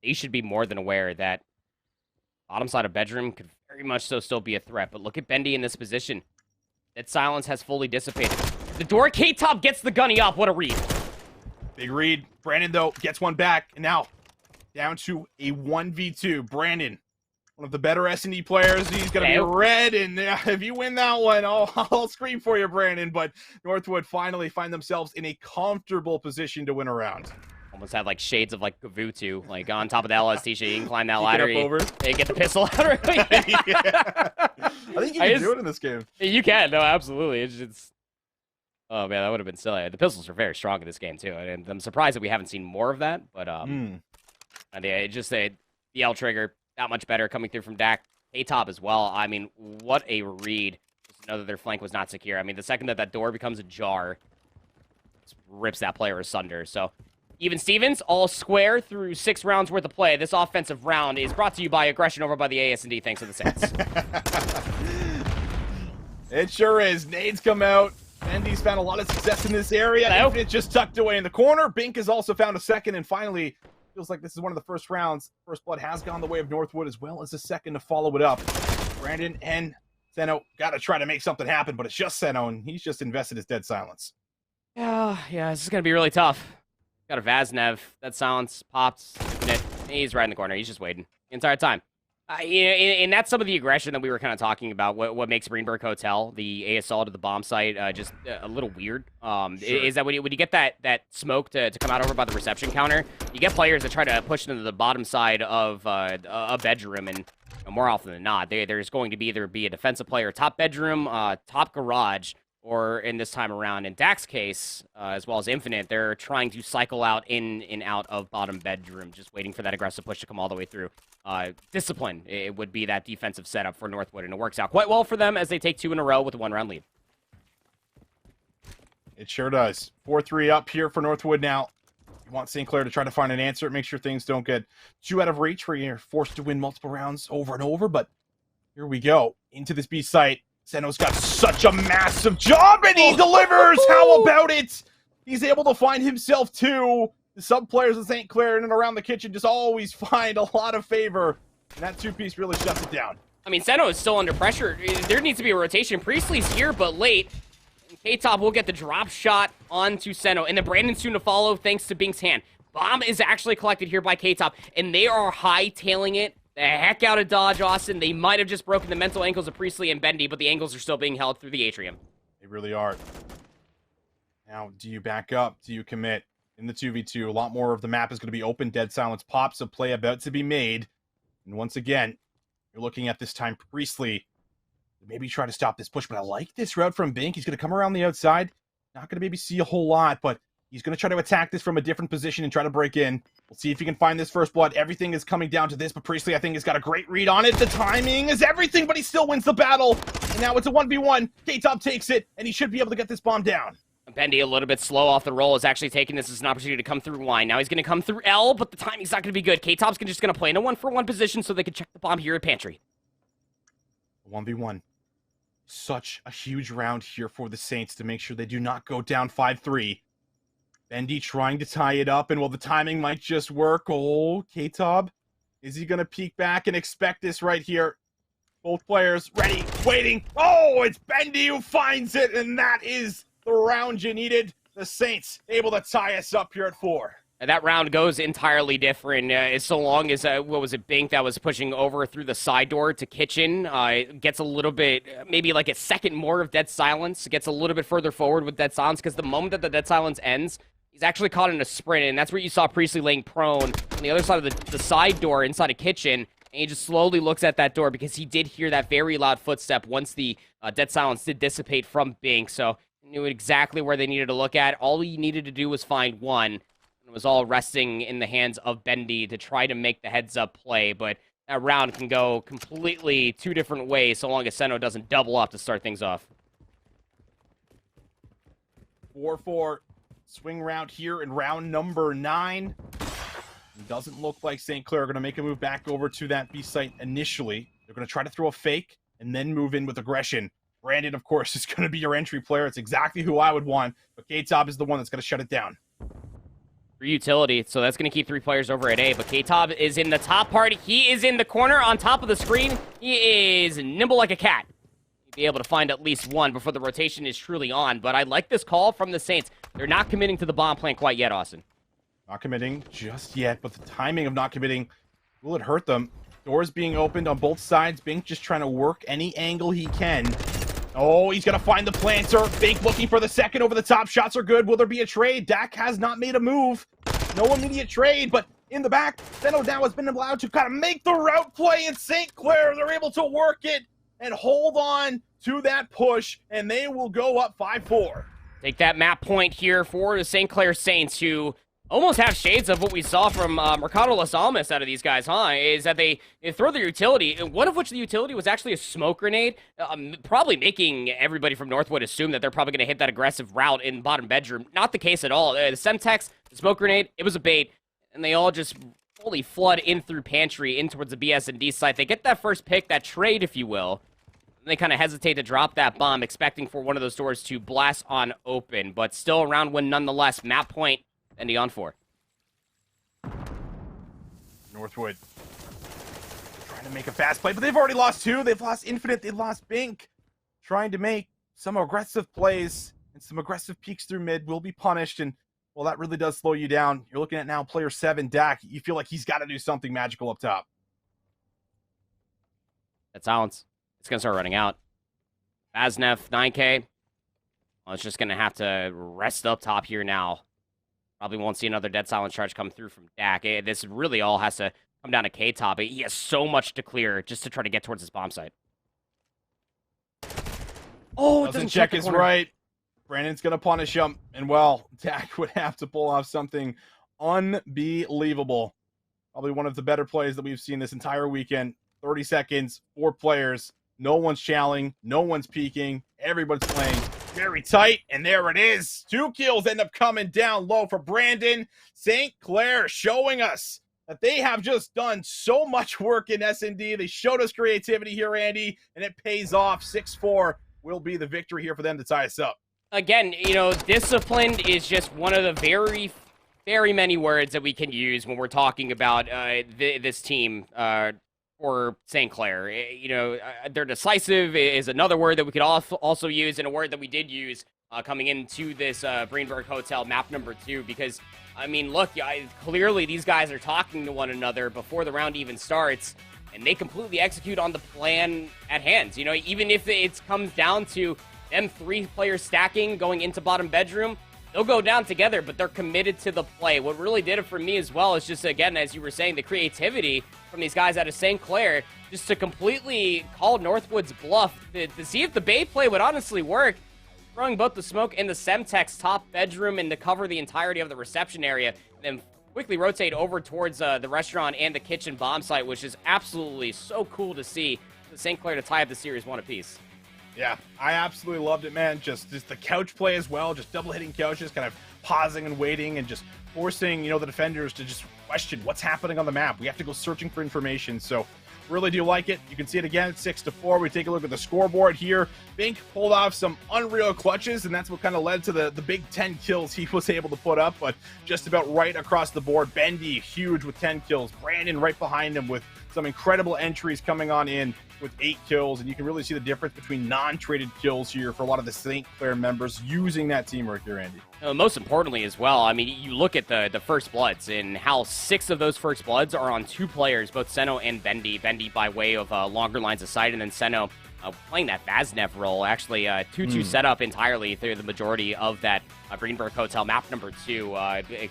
They should be more than aware that bottom side of bedroom could very much so still be a threat. But look at Bendy in this position. That silence has fully dissipated. The door, K-Top gets the gunny up. What a read. Big read. Brandon, though, gets one back. And now, down to a 1v2. Brandon, one of the better S&D players. He's going to be red. And if you win that one, I'll scream for you, Brandon. But Northwood finally find themselves in a comfortable position to win a round. Almost had, like, shades of, like, Gavutu. Like, on top of the LST, you can climb that ladder. Get up over. Get the pistol out. Yeah. I think you can do it in this game. You can. No, absolutely. It's oh, man, that would have been silly. The pistols are very strong in this game, too. And I'm surprised that we haven't seen more of that. But, and yeah, just the L trigger, that much better coming through from Dak. A-top as well. I mean, what a read. Just to know that their flank was not secure. I mean, the second that door becomes ajar, it rips that player asunder. So, even Stevens, all square through 6 rounds worth of play. This offensive round is brought to you by aggression over by the AS&D, thanks to the Saints. It sure is. Nades come out. Bendy's found a lot of success in this area. Infinite just tucked away in the corner. Bink has also found a second, and finally, feels like this is one of the first rounds. First blood has gone the way of Northwood, as well as a second to follow it up. Brandon and Seno got to try to make something happen, but it's just Seno, and he's just invested his dead silence. Yeah, this is going to be really tough. Got a Vaznev. That silence pops. Infinite. He's right in the corner. He's just waiting the entire time. And that's some of the aggression that we were kind of talking about. What makes Greenberg Hotel, the ASL to the bomb site, just a little weird. Sure. Is that when you get that smoke to come out over by the reception counter, you get players that try to push into the bottom side of a bedroom, and more often than not, there's going to either be a defensive player, top bedroom, top garage, or in this time around, in Dak's case, as well as Infinite, they're trying to cycle out in and out of bottom bedroom, just waiting for that aggressive push to come all the way through. Discipline, it would be that defensive setup for Northwood, and it works out quite well for them as they take 2 in a row with a 1-round lead. It sure does. 4-3 up here for Northwood now. You want St. Clair to try to find an answer, make sure things don't get too out of reach where you're forced to win multiple rounds over and over, but here we go. Into this B site. Seno's got such a massive job, and he delivers! How about it? He's able to find himself too. The sub players of St. Clair in and around the kitchen just always find a lot of favor, and that 2-piece really shuts it down. I mean, Seno is still under pressure. There needs to be a rotation. Priestley's here, but late. K-Top will get the drop shot onto Seno, and then Brandon soon to follow thanks to Bink's hand. Bomb is actually collected here by K-Top, and they are high-tailing it the heck out of Dodge, Austin. They might have just broken the mental ankles of Priestley and Bendy, but the angles are still being held through the atrium. They really are. Now, do you back up? Do you commit? In the 2v2, a lot more of the map is going to be open. Dead silence pops, a play about to be made. And once again, you're looking at this time Priestley. Maybe try to stop this push, but I like this route from Bink. He's going to come around the outside. Not going to maybe see a whole lot, but he's going to try to attack this from a different position and try to break in. We'll see if he can find this first blood. Everything is coming down to this, but Priestley, I think, has got a great read on it. The timing is everything, but he still wins the battle. And now it's a 1v1. K-Top takes it, and he should be able to get this bomb down. Bendy, a little bit slow off the roll, is actually taking this as an opportunity to come through Y. Now he's going to come through L, but the timing's not going to be good. K-Top's just going to play in a 1-for-1 position so they can check the bomb here at Pantry. 1v1. Such a huge round here for the Saints to make sure they do not go down 5-3. Bendy trying to tie it up, and well, the timing might just work. Oh, K-Top, is he going to peek back and expect this right here? Both players ready, waiting. Oh, it's Bendy who finds it, and that is the round you needed. The Saints able to tie us up here at 4. And that round goes entirely different, so long as, what was it, Bink that was pushing over through the side door to kitchen, gets a little bit, maybe like a second more of dead silence, gets a little bit further forward with dead silence, because the moment that the dead silence ends, he's actually caught in a sprint, and that's where you saw Priestley laying prone on the other side of the side door inside a kitchen, and he just slowly looks at that door because he did hear that very loud footstep once the dead silence did dissipate from Bink, so he knew exactly where they needed to look at. All he needed to do was find one. It was all resting in the hands of Bendy to try to make the heads-up play, but that round can go completely 2 different ways so long as Seno doesn't double up to start things off. 4-4 swing round here in round number 9. It doesn't look like St. Clair are going to make a move back over to that B site initially. They're going to try to throw a fake and then move in with aggression. Brandon, of course, is going to be your entry player. It's exactly who I would want, but K-Top is the one that's going to shut it down. For utility, so that's going to keep 3 players over at A, but K-Top is in the top part. He is in the corner on top of the screen. He is nimble like a cat. He'll be able to find at least one before the rotation is truly on, but I like this call from the Saints. They're not committing to the bomb plant quite yet, Austin. Not committing just yet, but the timing of not committing, will it hurt them? Doors being opened on both sides. Bink just trying to work any angle he can. Oh, he's going to find the planter. Bink looking for the second over the top. Shots are good. Will there be a trade? Dak has not made a move. No immediate trade, but in the back, Seno now has been allowed to kind of make the route play, and St. Clair, they're able to work it and hold on to that push, and they will go up 5-4. Take that map point here for the St. Clair Saints, who almost have shades of what we saw from Mercado Las Almas out of these guys, huh? Is that they throw their utility, one of which the utility was actually a smoke grenade, probably making everybody from Northwood assume that they're probably going to hit that aggressive route in bottom bedroom. Not the case at all. The Semtex, the smoke grenade, it was a bait, and they all just fully flood in through Pantry in towards the BS and D site. They get that first pick, that trade, if you will. And they kind of hesitate to drop that bomb, expecting for one of those doors to blast on open, but still a round win nonetheless. Map point, Bendy on 4. Northwood trying to make a fast play, but they've already lost 2. They've lost Infinite. They've lost Bink. Trying to make some aggressive plays and some aggressive peeks through mid will be punished. And, well, that really does slow you down. You're looking at now player 7, Dak. You feel like he's got to do something magical up top. That silence. It's going to start running out. Vaznev, 9K. Well, it's just going to have to rest up top here now. Probably won't see another dead silence charge come through from Dak. This really all has to come down to K-Top. He has so much to clear just to try to get towards his bomb site. Oh, it doesn't check his right. Brandon's going to punish him. And, well, Dak would have to pull off something unbelievable. Probably one of the better plays that we've seen this entire weekend. 30 seconds, 4 players. No one's challenging. No one's peeking. Everybody's playing very tight. And there it is. 2 kills end up coming down low for Brandon. St. Clair showing us that they have just done so much work in S&D. They showed us creativity here, Andy, and it pays off. 6-4 will be the victory here for them to tie us up. Again, you know, disciplined is just one of the very, very many words that we can use when we're talking about this team for St. Clair. You know, they're decisive is another word that we could also use, and a word that we did use coming into this Greenberg Hotel map number 2, because, I mean, look, clearly these guys are talking to one another before the round even starts, and they completely execute on the plan at hand. You know, even if it comes down to them 3 players stacking going into bottom bedroom, they'll go down together, but they're committed to the play. What really did it for me as well is just, again, as you were saying, the creativity from these guys out of St. Clair, just to completely call Northwood's bluff, to see if the Bay play would honestly work, throwing both the smoke and the Semtex top bedroom and to cover the entirety of the reception area, and then quickly rotate over towards the restaurant and the kitchen bomb site, which is absolutely so cool to see St. Clair to tie up the series 1 apiece. Yeah, I absolutely loved it, man. Just the couch play as well, just double hitting couches, kind of pausing and waiting and just forcing, you know, the defenders to just question what's happening on the map. We have to go searching for information. So really do like it. You can see it again at 6-4. We take a look at the scoreboard here. Bink pulled off some unreal clutches, and that's what kind of led to the big 10 kills he was able to put up, but just about right across the board. Bendy, huge with 10 kills. Brandon right behind him with some incredible entries coming on in with 8 kills, and you can really see the difference between non-traded kills here for a lot of the St. Clair members using that teamwork here, Andy. Most importantly as well, I mean, you look at the First Bloods and how 6 of those First Bloods are on 2 players, both Seno and Bendy. Bendy by way of longer lines of sight, and then Seno playing that Vaznev role, actually 2-2 setup entirely through the majority of that Greenberg Hotel map number 2,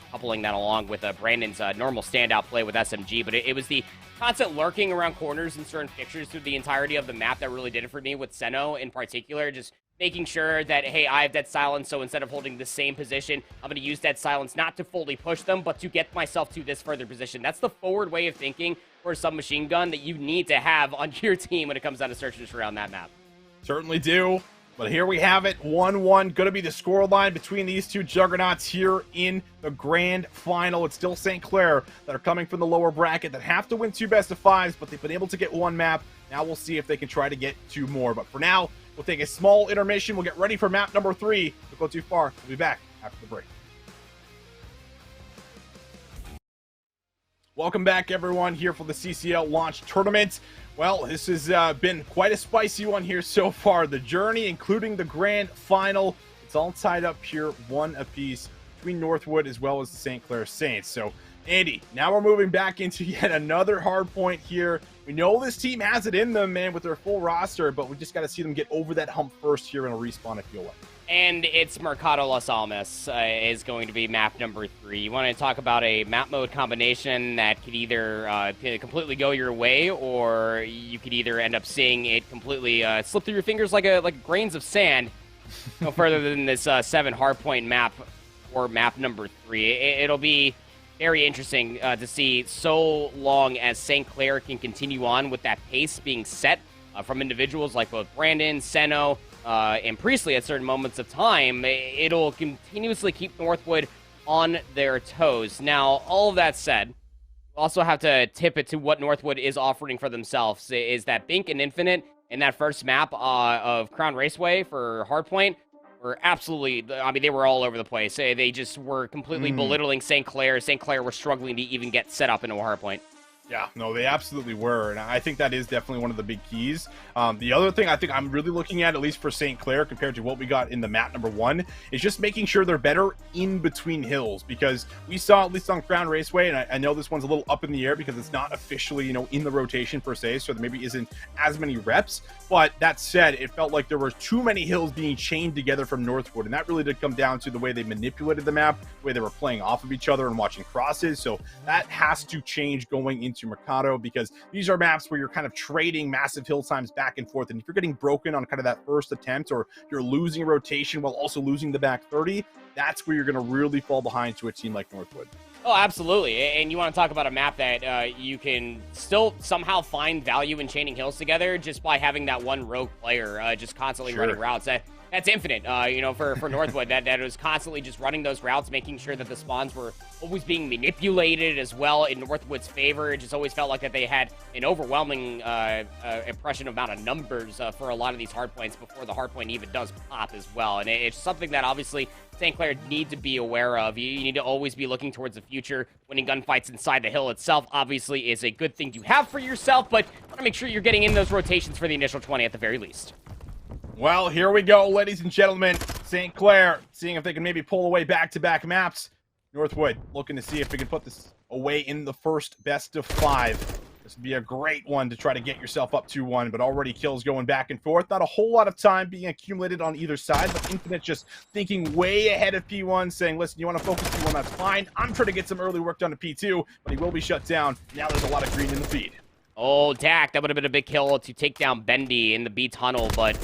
coupling that along with Brandon's normal standout play with SMG. But it was the constant lurking around corners and certain fixtures through the entirety of the map that really did it for me, with Seno in particular, just making sure that, hey, I have dead silence, so instead of holding the same position, I'm going to use dead silence not to fully push them, but to get myself to this further position. That's the forward way of thinking for a submachine gun that you need to have on your team when it comes down to search and destroy on that map. Certainly do. But here we have it, 1-1. Going to be the scoreline between these 2 juggernauts here in the grand final. It's still St. Clair that are coming from the lower bracket that have to win 2 best-of-5s, but they've been able to get 1 map. Now we'll see if they can try to get 2 more. But for now, we'll take a small intermission. We'll get ready for map number 3. Don't go too far. We'll be back after the break. Welcome back, everyone, here for the CCL launch tournament. Well, this has been quite a spicy one here so far. The journey, including the grand final, it's all tied up here 1 apiece between Northwood as well as the St. Clair Saints. So, Andy, now we're moving back into yet another hard point here. We know this team has it in them, man, with their full roster, but we just got to see them get over that hump first here in a respawn, I feel like. And it's Mercado Los Almas is going to be map number 3. You want to talk about a map mode combination that could either completely go your way, or you could either end up seeing it completely slip through your fingers like grains of sand. No further than this 7 hardpoint map or map number 3. It'll be very interesting to see so long as St. Clair can continue on with that pace being set from individuals like both Brandon, Seno, and Priestley at certain moments of time. It'll continuously keep Northwood on their toes. Now, all of that said, we also have to tip it to what Northwood is offering for themselves, is that Bink and Infinite in that first map of Crown Raceway for Hardpoint were absolutely, I mean, they were all over the place. They just were completely belittling St. Clair. St. Clair were struggling to even get set up into a Hardpoint. Yeah, no, they absolutely were, and I think that is definitely one of the big keys. The other thing I think I'm really looking at least for St. Clair, compared to what we got in the map number 1, is just making sure they're better in between hills, because we saw, at least on Crown Raceway, and I know this one's a little up in the air because it's not officially, in the rotation per se, so there maybe isn't as many reps, but that said, it felt like there were too many hills being chained together from Northwood, and that really did come down to the way they manipulated the map, the way they were playing off of each other and watching crosses, so that has to change going into Mercado, because these are maps where you're kind of trading massive hill times back and forth, and if you're getting broken on kind of that first attempt, or you're losing rotation while also losing the back 30, that's where you're going to really fall behind to a team like Northwood. Oh, absolutely. And you want to talk about a map that you can still somehow find value in chaining hills together just by having that one rogue player just constantly running routes. That's infinite, for Northwood. that was constantly just running those routes, making sure that the spawns were always being manipulated as well in Northwood's favor. It just always felt like that they had an overwhelming impression amount of numbers for a lot of these hardpoints before the hardpoint even does pop as well. And it's something that obviously St. Clair need to be aware of. You need to always be looking towards the future. Winning gunfights inside the hill itself obviously is a good thing to have for yourself, but you want to make sure you're getting in those rotations for the initial 20 at the very least. Well, here we go, ladies and gentlemen. St. Clair seeing if they can maybe pull away back-to-back maps. Northwood looking to see if they can put this away in the first best of 5. This would be a great one to try to get yourself up 2-1, but already kills going back and forth. Not a whole lot of time being accumulated on either side, but Infinite just thinking way ahead of P1, saying, listen, you want to focus P1, that's fine. I'm trying to get some early work done to P2, but he will be shut down. Now there's a lot of green in the feed. Oh, Dak, that would have been a big kill to take down Bendy in the B tunnel, but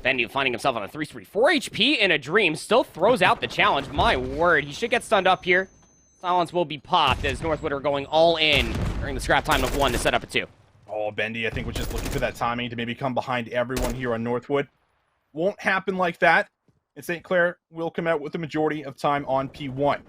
Bendy finding himself on a 3-3. 4 HP in a dream, still throws out the challenge. My word, he should get stunned up here. Silence will be popped as Northwood are going all in during the scrap time of 1 to set up a 2. Oh, Bendy, I think, was just looking for that timing to maybe come behind everyone here on Northwood. Won't happen like that, and St. Clair will come out with the majority of time on P1.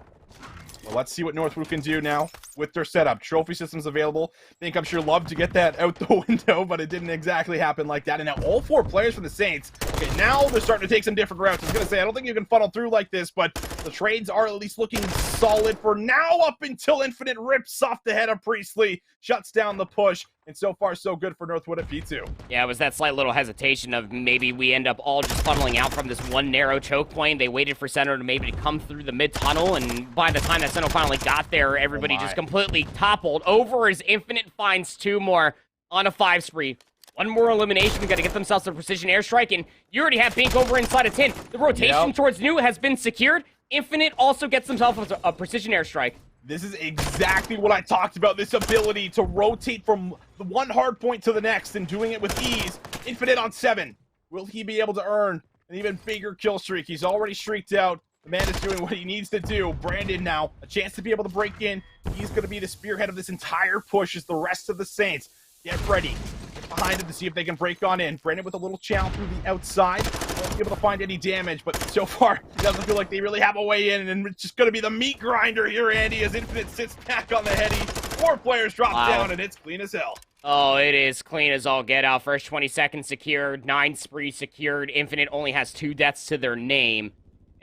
Well, let's see what Northwood can do now with their setup. Trophy systems available. I'm sure love to get that out the window, but it didn't exactly happen like that. And now all 4 players for the Saints. Okay, now they're starting to take some different routes. I was going to say, I don't think you can funnel through like this, but the trades are at least looking solid for now, up until Infinite rips off the head of Priestley, shuts down the push, and so far so good for Northwood at P2. Yeah, it was that slight little hesitation of maybe we end up all just funneling out from this one narrow choke point. They waited for Center to maybe come through the mid-tunnel, and by the time that Center finally got there, everybody just completely toppled over as Infinite finds 2 more on a 5 spree. 1 more elimination. We got to get themselves a precision airstrike, and you already have Bink over inside of 10. The rotation towards New has been secured. Infinite also gets themselves a precision airstrike. This is exactly what I talked about, this ability to rotate from the one hard point to the next and doing it with ease. Infinite on 7. Will he be able to earn an even bigger kill streak? He's already streaked out. The man is doing what he needs to do. Brandon now, a chance to be able to break in. He's going to be the spearhead of this entire push as the rest of the Saints get ready. Get behind him to see if they can break on in. Brandon with a little challenge through the outside. Won't be able to find any damage, but so far, it doesn't feel like they really have a way in, and it's just going to be the meat grinder here, Andy, as Infinite sits back on the heady. 4 players drop down, and it's clean as hell. Oh, it is clean as all get out. First 20 seconds secured, 9 spree secured. Infinite only has 2 deaths to their name,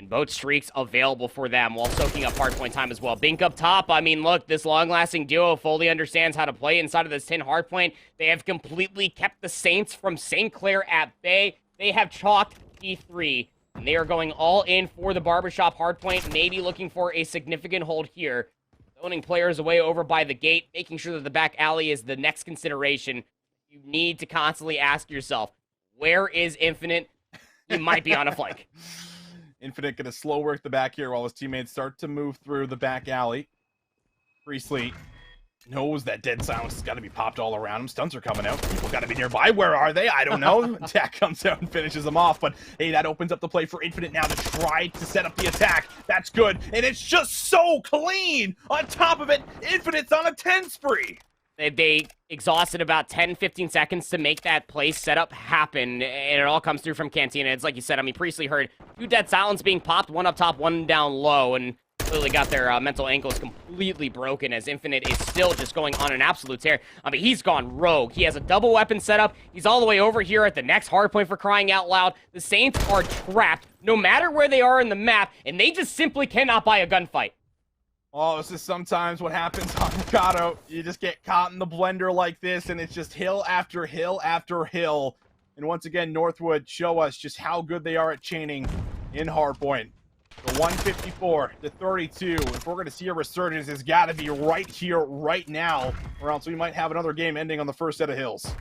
and both streaks available for them while soaking up hardpoint time as well. Bink up top. I mean, look, this long-lasting duo fully understands how to play inside of this 10 hardpoint. They have completely kept the Saints from St. Clair at bay. They have chalked E3, and they are going all in for the barbershop hardpoint, maybe looking for a significant hold here. Owning players away over by the gate, making sure that the back alley is the next consideration. You need to constantly ask yourself, where is Infinite? He might be on a flank. Infinite going to slow work the back here while his teammates start to move through the back alley. Priestley knows that dead silence has got to be popped all around him. Stunts are coming out. People got to be nearby. Where are they? I don't know. Attack comes out and finishes them off. But, hey, that opens up the play for Infinite now to try to set up the attack. That's good. And it's just so clean. On top of it, Infinite's on a 10 spree. They exhausted about 10, 15 seconds to make that play setup happen, and it all comes through from Cantina. It's like you said, I mean, Priestley heard 2 dead silence being popped, 1 up top, 1 down low, and clearly got their mental ankles completely broken, as Infinite is still just going on an absolute tear. I mean, he's gone rogue. He has a double weapon setup. He's all the way over here at the next hardpoint, for crying out loud. The Saints are trapped no matter where they are in the map, and they just simply cannot buy a gunfight. Oh, this is sometimes what happens on Mikado. You just get caught in the blender like this, and it's just hill after hill after hill. And once again, Northwood show us just how good they are at chaining in hardpoint. The 154, the 32. If we're going to see a resurgence, it's got to be right here, right now, or else we might have another game ending on the first set of hills.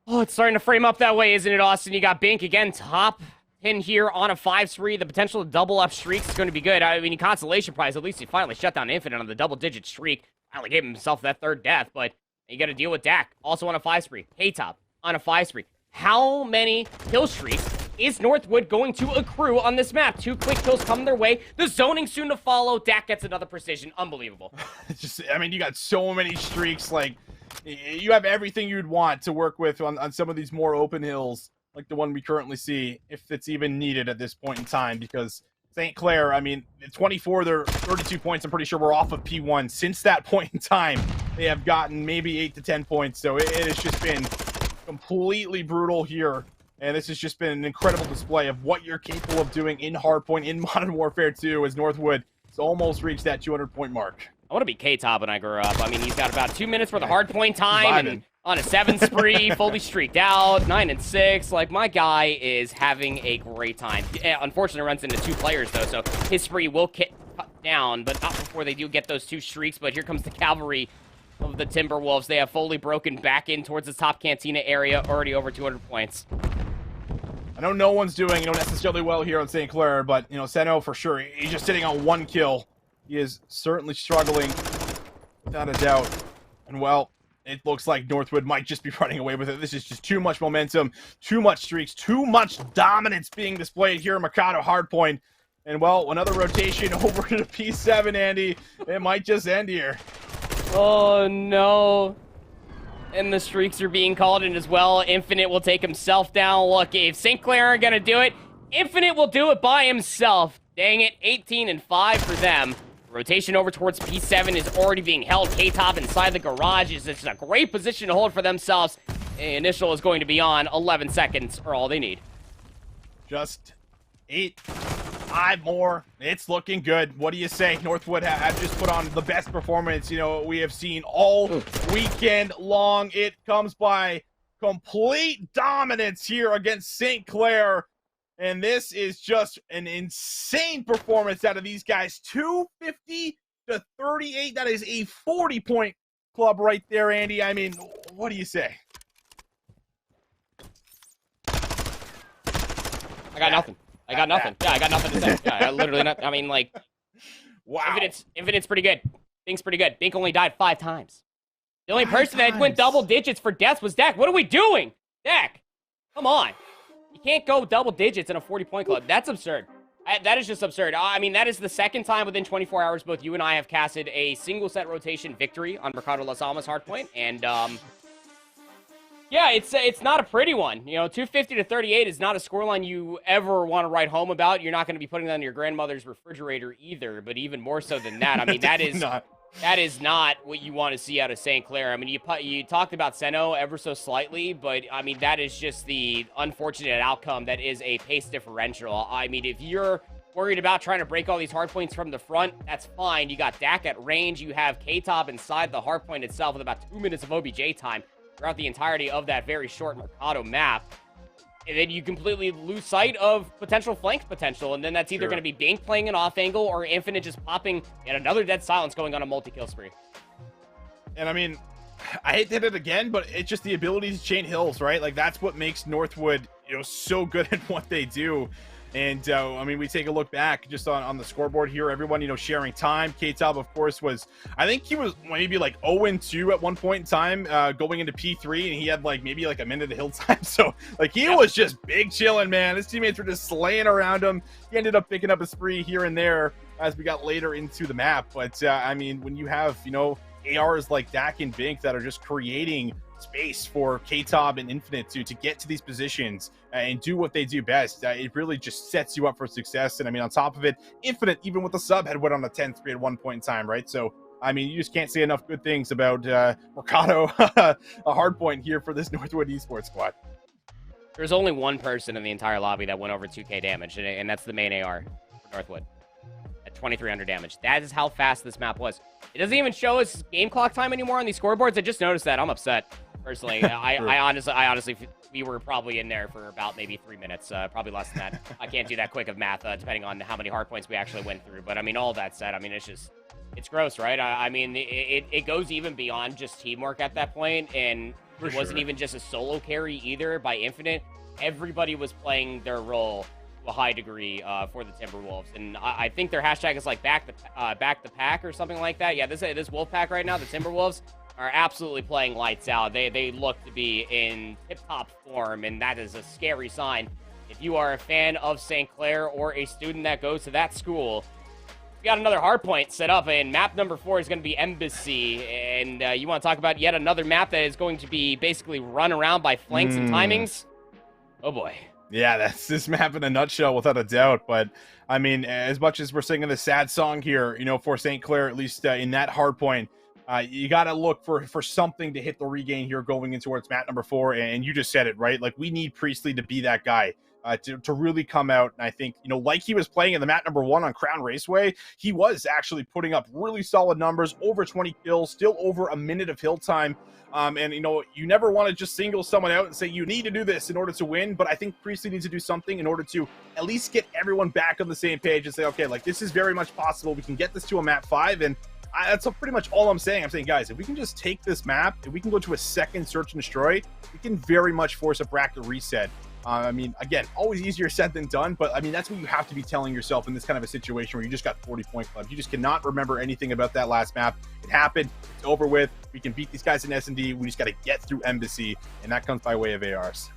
Oh, it's starting to frame up that way, isn't it, Austin? You got Bink again, top pin here on a 5-3. The potential to double up streaks is going to be good. I mean, consolation prize, at least he finally shut down Infinite on the double-digit streak. Finally gave himself that third death, but you got to deal with Dak, also on a 5-3. K-Top on a 5-3. How many kill streaks is Northwood going to accrue on this map? 2 quick kills come their way. The zoning soon to follow. Dak gets another precision. Unbelievable. It's just, I mean, you got so many streaks. Like, you have everything you'd want to work with on some of these more open hills, like the one we currently see, if it's even needed at this point in time, because St. Clair, I mean, 24, they're 32 points. I'm pretty sure we're off of P1. Since that point in time, they have gotten maybe 8 to 10 points. So it has just been completely brutal here. And this has just been an incredible display of what you're capable of doing in Hardpoint, in Modern Warfare 2, as Northwood has almost reached that 200-point mark. I want to be K-Top when I grow up. I mean, he's got about 2 minutes worth of hardpoint time, and on a 7 spree, fully streaked out, 9 and 6. Like, my guy is having a great time. Unfortunately, runs into 2 players, though, so his spree will cut down, but not before they do get those 2 streaks. But here comes the cavalry of the Timberwolves. They have fully broken back in towards the top Cantina area, already over 200 points. I know no one's doing, necessarily well here on St. Clair, but, Seno, for sure, he's just sitting on 1 kill. He is certainly struggling, without a doubt. And, well, it looks like Northwood might just be running away with it. This is just too much momentum, too much streaks, too much dominance being displayed here in Mikado Hardpoint. And, well, another rotation over to P7, Andy. It might just end here. Oh, no. And the streaks are being called in as well. Infinite will take himself down. Look, if St. Clair aren't going to do it, Infinite will do it by himself. Dang it, 18 and 5 for them. Rotation over towards P7 is already being held. K-Top inside the garage is just a great position to hold for themselves. Initial is going to be on. 11 seconds are all they need. Just 8, 5 more. It's looking good. What do you say? Northwood have just put on the best performance, we have seen all weekend long. It comes by complete dominance here against St. Clair. And this is just an insane performance out of these guys. 250 to 38. That is a 40-point club right there, Andy. I mean, what do you say? I got nothing. I got nothing. Yeah, I got nothing to say. Yeah, I literally not. I mean, like, wow. Infinite's pretty good. Bink's pretty good. Bink only died 5 times. The only person that went double digits for deaths was Dak. What are we doing? Dak, come on. You can't go double digits in a 40-point club. That's absurd. That is just absurd. I mean, that is the second time within 24 hours both you and I have casted a single set rotation victory on Mercado Las Almas hardpoint. And, yeah, it's not a pretty one. 250 to 38 is not a scoreline you ever want to write home about. You're not going to be putting that on your grandmother's refrigerator either, but even more so than that. I mean, that is not what you want to see out of St. Clair. I mean, you talked about Seno ever so slightly, but, I mean, that is just the unfortunate outcome that is a pace differential. I mean, if you're worried about trying to break all these hardpoints from the front, that's fine. You got Dak at range. You have K-Top inside the hardpoint itself with about 2 minutes of OBJ time throughout the entirety of that very short Mercado map. And then you completely lose sight of potential flank potential, and then that's either going to be Bink playing an off angle or Infinite just popping and another dead silence going on a multi-kill spree. And I mean, I hate to hit it again, but it's just the ability to chain hills, right? Like, that's what makes Northwood, so good at what they do. And, I mean, we take a look back just on the scoreboard here. Everyone, sharing time. K-Top, of course, I think he was maybe like 0-2 at one point in time going into P3, and he had maybe a minute of hill time. So, he was just big chilling, man. His teammates were just slaying around him. He ended up picking up a spree here and there as we got later into the map. But, I mean, when you have, ARs like Dak and Bink that are just creating space for K-Tob and Infinite to get to these positions and do what they do best. It really just sets you up for success. And I mean, on top of it, Infinite, even with the sub, had went on a 10-3 at one point in time, right? So, I mean, you just can't say enough good things about Mercado, a hard point here for this Northwood Esports squad. There's only one person in the entire lobby that went over 2k damage, and that's the main AR for Northwood at 2,300 damage. That is how fast this map was. It doesn't even show us game clock time anymore on these scoreboards. I just noticed that. I'm upset, personally. I honestly, we were probably in there for about maybe 3 minutes, probably less than that. I can't do that quick of math, depending on how many hard points we actually went through. But, I mean, all that said, I mean, it's gross, right? I mean, it goes even beyond just teamwork at that point, and it wasn't even just a solo carry either by Infinite. Everybody was playing their role to a high degree for the Timberwolves, and I think their hashtag is like back the pack or something like that. Yeah, this Wolf Pack right now, the Timberwolves, are absolutely playing lights out. They look to be in tip-top form, and that is a scary sign. If you are a fan of St. Clair or a student that goes to that school, we got another hard point set up, and map number 4 is going to be Embassy. And you want to talk about yet another map that is going to be basically run around by flanks and timings? Oh, boy. Yeah, that's this map in a nutshell, without a doubt. But, I mean, as much as we're singing the sad song here, you know, for St. Clair, at least in that hard point, you got to look for something to hit the regain here going in towards map number 4. And you just said it, right? Like, we need Priestley to be that guy. To really come out. And I think, you know, like he was playing in the map number 1 on Crown Raceway, he was actually putting up really solid numbers, over 20 kills, still over a minute of hill time. And, you know, you never want to just single someone out and say, you need to do this in order to win. But I think Priestley needs to do something in order to at least get everyone back on the same page and say, okay, like, this is very much possible. We can get this to a map 5. And that's pretty much all I'm saying. I'm saying, guys, if we can just take this map, if we can go to a second search and destroy, we can very much force a bracket reset. I mean, again, always easier said than done, but I mean, that's what you have to be telling yourself in this kind of a situation where you just got 40-point club. You just cannot remember anything about that last map. It happened. It's over with. We can beat these guys in S&D. We just got to get through Embassy, and that comes by way of ARs.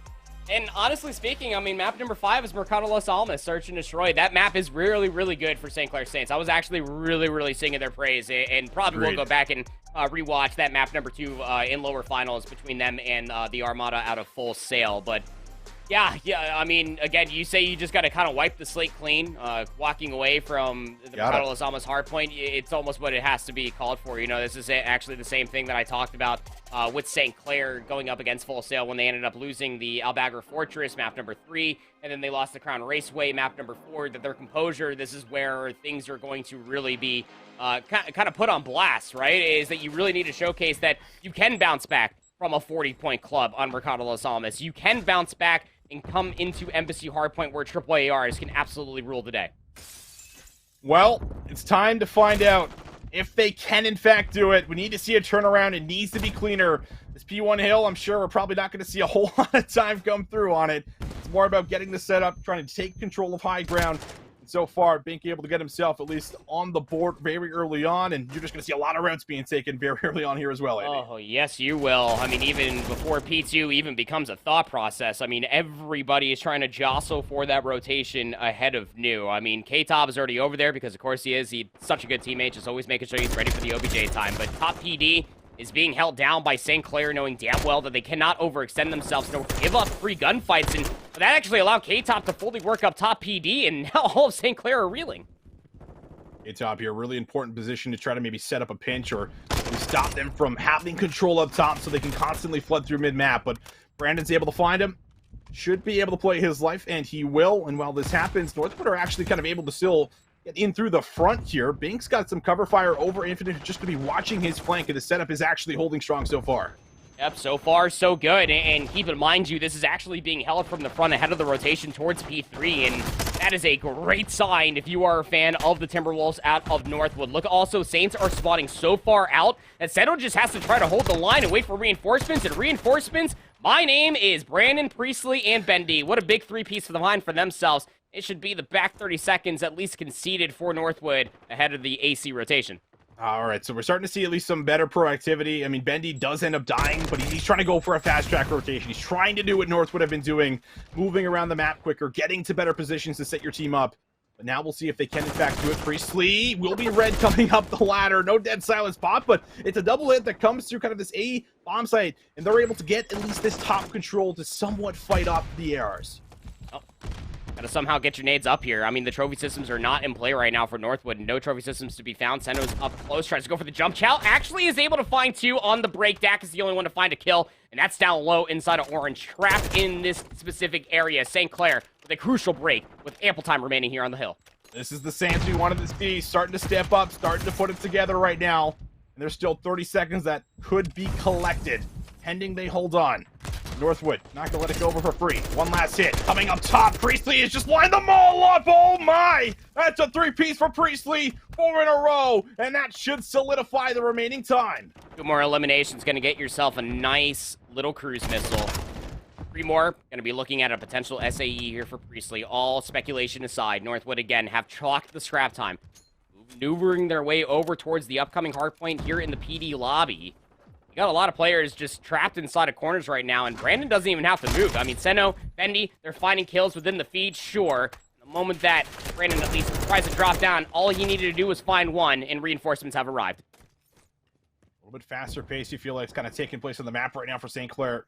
And honestly speaking, I mean, map number 5 is Mercado Los Almas, Search and Destroy. That map is really, really good for St. Clair Saints. I was actually really, really singing their praise, and probably will go back and rewatch that map number 2 in lower finals between them and the Armada out of Full Sail. But yeah, I mean, again, you say you just got to kind of wipe the slate clean, walking away from the Mercado Los Almas hardpoint. It's almost what it has to be called for. You know, this is actually the same thing that I talked about with St. Clair going up against Full Sail when they ended up losing the Albagra Fortress, map number 3, and then they lost the Crown Raceway, map number 4. That their composure, this is where things are going to really be kind of put on blast, right? Is that you really need to showcase that you can bounce back from a 40-point club on Mercado Los Almas. You can bounce back and come into Embassy Hardpoint where AAA ARs can absolutely rule the day. Well, it's time to find out if they can in fact do it. We need to see a turnaround. It needs to be cleaner. This P1 Hill, I'm sure we're probably not going to see a whole lot of time come through on it. It's more about getting the setup, trying to take control of high ground. So far, Bink able to get himself at least on the board very early on, and you're just going to see a lot of routes being taken very early on here as well, Andy. Oh, yes, you will. I mean, even before P2 even becomes a thought process, I mean, everybody is trying to jostle for that rotation ahead of new. I mean, K-Top is already over there because, of course, he is. He's such a good teammate, just always making sure he's ready for the OBJ time. But Top PD is being held down by St. Clair, knowing damn well that they cannot overextend themselves, nor give up free gunfights, and that actually allowed K-Top to fully work up Top PD, and now all of St. Clair are reeling. K-Top here, really important position to try to maybe set up a pinch or stop them from having control up top so they can constantly flood through mid-map, but Brandon's able to find him, should be able to play his life, and he will, and while this happens, Northwood are actually kind of able to still get in through the front here. Bink's got some cover fire over Infinite, just to be watching his flank, and the setup is actually holding strong so far. Yep, so far so good, and keep in mind this is actually being held from the front ahead of the rotation towards P3, and that is a great sign if you are a fan of the Timberwolves out of Northwood. Look, also, Saints are spotting so far out that Seto just has to try to hold the line and wait for reinforcements, and reinforcements, my name is Brandon, Priestley, and Bendy. What a big three-piece for the line for themselves. It should be the back 30 seconds at least conceded for Northwood ahead of the AC rotation. All right, so we're starting to see at least some better proactivity. I mean, Bendy does end up dying, but he's trying to go for a fast-track rotation. He's trying to do what Northwood have been doing, moving around the map quicker, getting to better positions to set your team up. But now we'll see if they can in fact do it. Priestley will be red coming up the ladder. No dead silence pop, but it's a double hit that comes through kind of this A bomb site, and they're able to get at least this top control to somewhat fight off the ARs. Oh. Gotta somehow get your nades up here. I mean, the trophy systems are not in play right now for Northwood. No trophy systems to be found. Senno's up close, tries to go for the jump. Chow actually is able to find two on the break. Dak is the only one to find a kill, and that's down low inside of Orange. Trapped in this specific area. St. Clair with a crucial break with ample time remaining here on the hill. This is the Saints we wanted to see, starting to step up, starting to put it together right now. And there's still 30 seconds that could be collected, pending they hold on. Northwood, not gonna let it go over for free. One last hit, coming up top. Priestley has just lined them all up. Oh my! That's a three-piece for Priestley, 4 in a row, and that should solidify the remaining time. 2 more eliminations, gonna get yourself a nice little cruise missile. 3 more, gonna be looking at a potential SAE here for Priestley. All speculation aside, Northwood again have chalked the scrap time, maneuvering their way over towards the upcoming hardpoint here in the PD lobby. You got a lot of players just trapped inside of corners right now, and Brandon doesn't even have to move. I mean, Senno, Bendy, they're finding kills within the feed, sure. The moment that Brandon at least tries to drop down, all he needed to do was find one, and reinforcements have arrived. A little bit faster pace, you feel like it's kind of taking place on the map right now for St. Clair.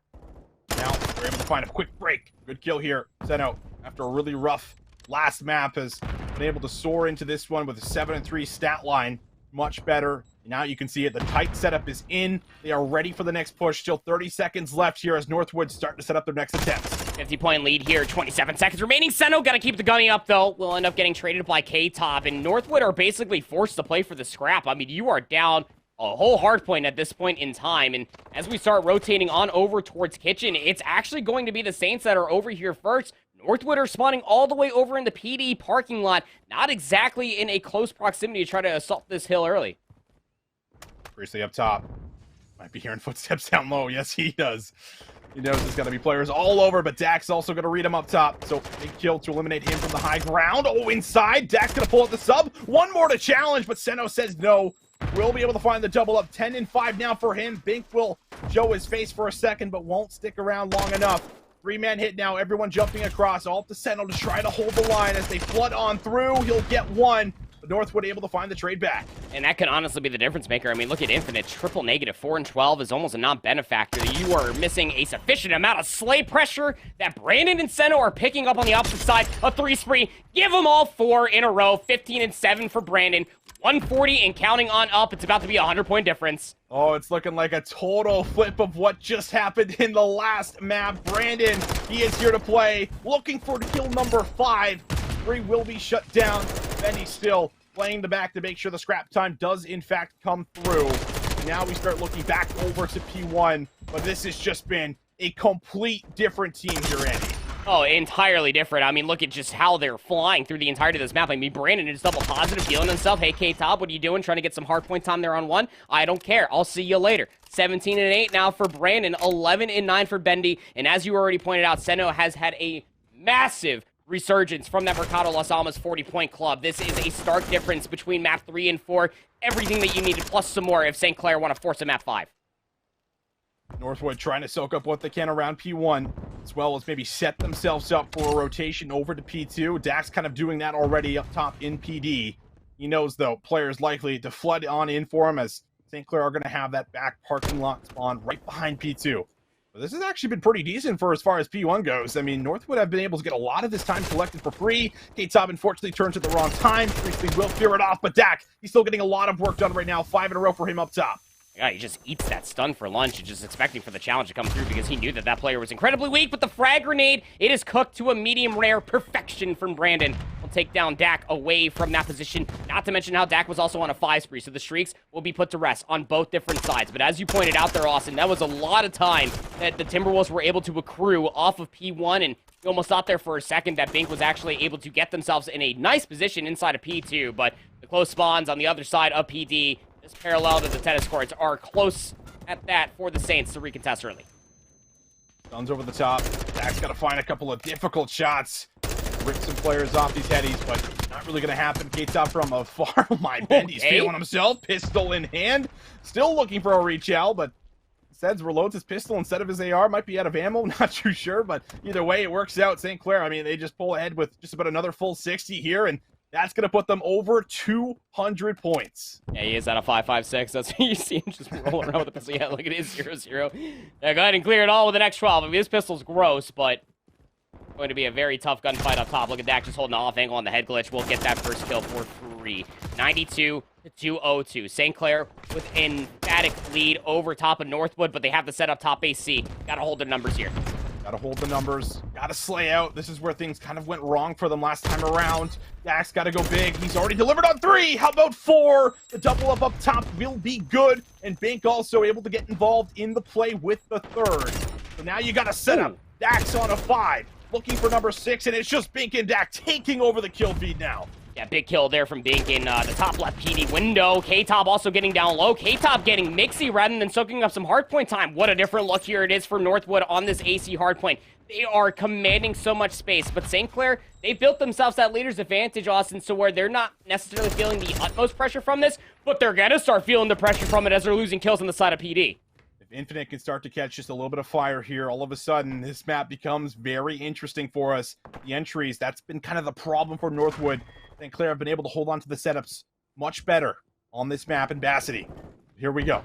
Now, we're able to find a quick break. Good kill here. Senno, after a really rough last map, has been able to soar into this one with a 7-3 stat line. Much better. Now you can see it. The tight setup is in. They are ready for the next push. Still 30 seconds left here as Northwood start to set up their next attempts. 50-point lead here. 27 seconds remaining. Senno got to keep the gunning up, though. Will end up getting traded by K-Top. And Northwood are basically forced to play for the scrap. I mean, you are down a whole hard point at this point in time. And as we start rotating on over towards Kitchen, it's actually going to be the Saints that are over here first. Northwood are spawning all the way over in the PD parking lot. Not exactly in a close proximity to try to assault this hill early. Priestley up top. Might be hearing footsteps down low. Yes, he does. He knows there's going to be players all over, but Dak's also going to read him up top. So big kill to eliminate him from the high ground. Oh, inside. Dak's going to pull out the sub. One more to challenge, but Senno says no. Will be able to find the double up. 10 and 5 now for him. Bink will show his face for a second, but won't stick around long enough. 3-man hit now. Everyone jumping across. All up to Senno to try to hold the line as they flood on through. He'll get one. Northwood able to find the trade back. And that could honestly be the difference maker. I mean, look at Infinite. Triple negative. 4 and 12 is almost a non-benefactor. You are missing a sufficient amount of slay pressure that Brandon and Senno are picking up on the opposite side. A 3 spree. Give them all 4 in a row. 15 and 7 for Brandon. 140 and counting on up. It's about to be a 100-point difference. Oh, it's looking like a total flip of what just happened in the last map. Brandon, he is here to play. Looking for kill number 5. 3 will be shut down. Benny still playing the back to make sure the scrap time does in fact come through. Now we start looking back over to P1, but this has just been a complete different team here, Andy. Oh, entirely different. I mean, look at just how they're flying through the entirety of this map. I mean, Brandon is double positive, healing himself. Hey, K-Top, what are you doing? Trying to get some hard point time there on 1? I don't care. I'll see you later. 17 and 8 now for Brandon. 11 and 9 for Bendy. And as you already pointed out, Senno has had a massive resurgence from that Mercado Las Almas 40-point club. This is a stark difference between map 3 and 4. Everything that you needed, plus some more if St. Clair want to force a map 5. Northwood trying to soak up what they can around P1, as well as maybe set themselves up for a rotation over to P2. Dak's kind of doing that already up top in PD. He knows, though, players likely to flood on in for him, as St. Clair are going to have that back parking lot spawn right behind P2. But this has actually been pretty decent for as far as P1 goes. I mean, Northwood have been able to get a lot of this time collected for free. K-Top unfortunately turns at the wrong time. Priestley will clear it off, but Dak, he's still getting a lot of work done right now. 5 in a row for him up top. Yeah, he just eats that stun for lunch and just expecting for the challenge to come through because he knew that that player was incredibly weak. But the frag grenade, it is cooked to a medium rare perfection from Brandon. Will take down Dak away from that position. Not to mention how Dak was also on a 5 spree, so the streaks will be put to rest on both different sides. But as you pointed out there, Austin, that was a lot of time that the Timberwolves were able to accrue off of P1, and you almost thought there for a second that Bink was actually able to get themselves in a nice position inside of P2, but the close spawns on the other side of PD, just parallel to the tennis courts, are close at that for the Saints to recontest early. Guns over the top. Dak's got to find a couple of difficult shots. Rip some players off these headies, but not really going to happen. K-Top from afar. My Bendy's feeling himself. Pistol in hand. Still looking for a reach out, but Seds reloads his pistol instead of his AR. Might be out of ammo. Not too sure, but either way, it works out. St. Clair, I mean, they just pull ahead with just about another full 60 here, and That's going to put them over 200 points. Yeah, he is at a 5.56. That's what you see him just rolling around with the pistol. Yeah, look at it, 0-0. Yeah, go ahead and clear it all with an X12. I mean, this pistol's gross, but going to be a very tough gunfight up top. Look at Dak just holding an off angle on the head glitch. We'll get that first kill for free. 92-202. St. Clair with an emphatic lead over top of Northwood, but they have to set up top AC. Gotta hold their numbers here. Gotta hold the numbers. Gotta slay out. This is where things kind of went wrong for them last time around. Dak's gotta go big. He's already delivered on 3. How about 4? The double up top will be good. And Bink also able to get involved in the play with the 3rd. So now you gotta set up. Dak's on a 5. Looking for number 6, and it's just Bink and Dak taking over the kill feed now. Yeah, big kill there from Bink in the top left PD window. K-Top also getting down low. K-Top getting mixy rather than soaking up some hardpoint time. What a different look here it is for Northwood on this AC hardpoint. They are commanding so much space, but St. Clair, they built themselves that leader's advantage, Austin, so where they're not necessarily feeling the utmost pressure from this, but they're gonna start feeling the pressure from it as they're losing kills on the side of PD. Infinite can start to catch just a little bit of fire here. All of a sudden, this map becomes very interesting for us. The entries, that's been kind of the problem for Northwood. St. Clair have been able to hold on to the setups much better on this map in Bassity. Here we go.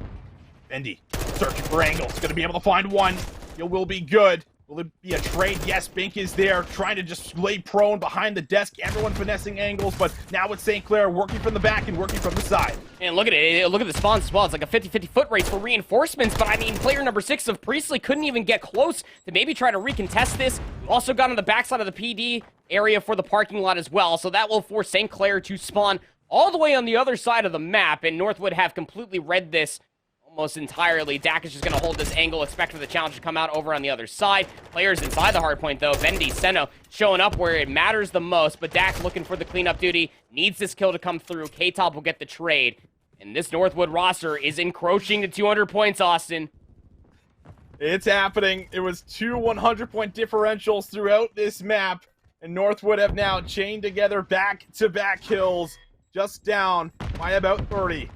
Bendy searching for angles. Going to be able to find one. It will be good. Will it be a trade? Yes, Bink is there, trying to just lay prone behind the desk. Everyone finessing angles, but now it's St. Clair working from the back and working from the side. And look at it. Look at the spawns as well. It's like a 50-50 foot race for reinforcements, but I mean, player number 6 of Priestley couldn't even get close to maybe try to recontest this. Also got on the backside of the PD area for the parking lot as well, so that will force St. Clair to spawn all the way on the other side of the map, and Northwood have completely read this almost entirely. Dak is just going to hold this angle, expect for the challenge to come out over on the other side. Players inside the hardpoint, though. Bendy, Seno showing up where it matters the most, but Dak looking for the cleanup duty, needs this kill to come through. K-Top will get the trade, and this Northwood roster is encroaching to 200 points, Austin. It's happening. It was 2 100-point differentials throughout this map, and Northwood have now chained together back-to-back kills, just down by about 30.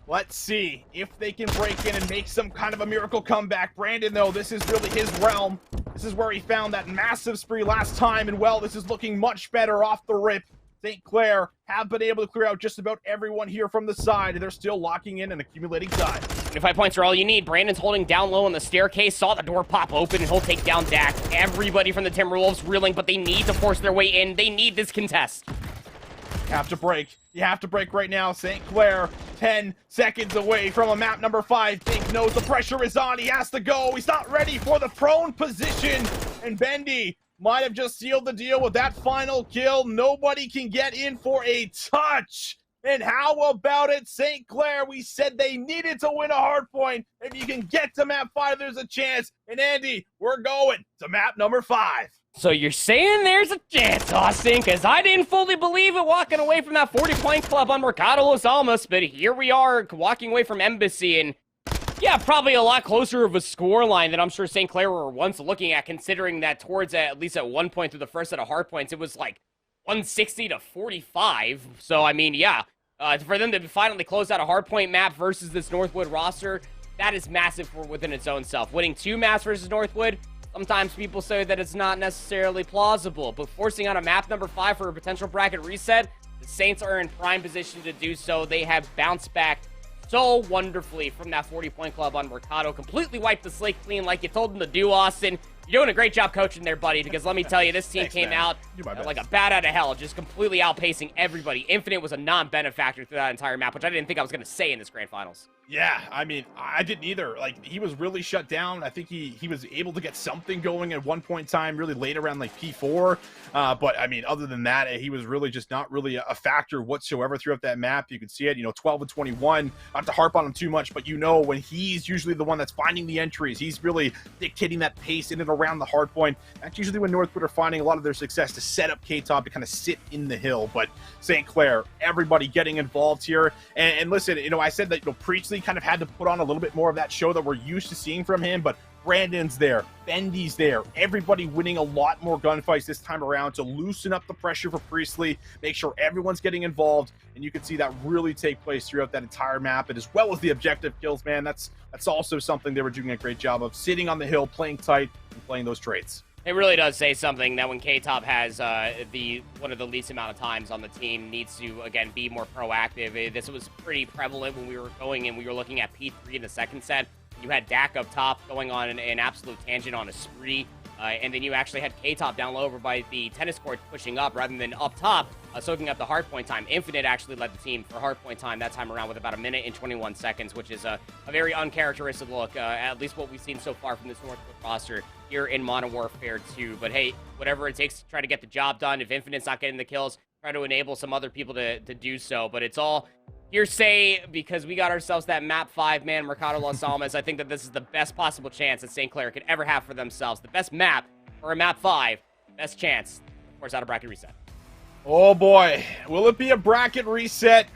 Let's see if they can break in and make some kind of a miracle comeback. Brandon, though, this is really his realm. This is where he found that massive spree last time, and, well, this is looking much better off the rip. St. Clair have been able to clear out just about everyone here from the side, and they're still locking in and accumulating time. 25 points are all you need. Brandon's holding down low on the staircase, saw the door pop open, and he'll take down Dak. Everybody from the Timberwolves reeling, but they need to force their way in. They need this contest. You have to break. You have to break right now. St. Clair, 10 seconds away from a map number 5. Bink knows the pressure is on. He has to go. He's not ready for the prone position. And Bendy might have just sealed the deal with that final kill. Nobody can get in for a touch. And how about it, St. Clair? We said they needed to win a hard point. If you can get to map 5, there's a chance. And Andy, we're going to map number 5. So you're saying there's a chance, Austin, because I didn't fully believe it walking away from that 40-point club on Mercado Los Alamos, but here we are walking away from Embassy, and yeah, probably a lot closer of a score line than I'm sure St. Clair were once looking at, considering that towards at least at one point through the first set of hard points, it was like 160 to 45. So, I mean, yeah, for them to finally close out a hard point map versus this Northwood roster, that is massive for within its own self. Winning 2 maps versus Northwood, sometimes people say that it's not necessarily plausible, but forcing out a map number 5 for a potential bracket reset, the Saints are in prime position to do so. They have bounced back so wonderfully from that 40-point club on Mercado. Completely wiped the slate clean like you told them to do, Austin. You're doing a great job coaching there, buddy, because let me tell you, this team came out like a bat out of hell, just completely outpacing everybody. Infinite was a non-benefactor through that entire map, which I didn't think I was going to say in this grand finals. Yeah, I mean, I didn't either. Like, he was really shut down. I think he was able to get something going at one point in time, really late around, like, P4. But, I mean, other than that, he was really just not really a factor whatsoever throughout that map. You can see it, 12 and 21. Not to harp on him too much, but when he's usually the one that's finding the entries, he's really dictating that pace in and around the hard point. That's usually when Northwood are finding a lot of their success to set up K-Top to kind of sit in the hill. But St. Clair, everybody getting involved here. And listen, I said that, Priestley kind of had to put on a little bit more of that show that we're used to seeing from him, but Brandon's there, Bendy's there, everybody winning a lot more gunfights this time around to loosen up the pressure for Priestley, make sure everyone's getting involved, and you can see that really take place throughout that entire map, and as well as the objective kills, man, that's also something they were doing a great job of, sitting on the hill, playing tight, and playing those traits. It really does say something that when K-Top has one of the least amount of times on the team, needs to, again, be more proactive. This was pretty prevalent when we were going and we were looking at P3 in the second set. You had Dak up top going on an absolute tangent on a spree. And then you actually had K-Top down low over by the tennis court pushing up rather than up top, soaking up the hardpoint time. Infinite actually led the team for hardpoint time that time around with about 1 minute and 21 seconds, which is a very uncharacteristic look, at least what we've seen so far from this Northwood roster here in Modern Warfare 2. But hey, whatever it takes to try to get the job done. If Infinite's not getting the kills, try to enable some other people to do so. But it's all hearsay because we got ourselves that map 5, man, Mercado Las Almas. I think that this is the best possible chance that St. Clair could ever have for themselves. The best map for a map 5. Best chance. Of course, out of bracket reset. Oh boy, will it be a bracket reset,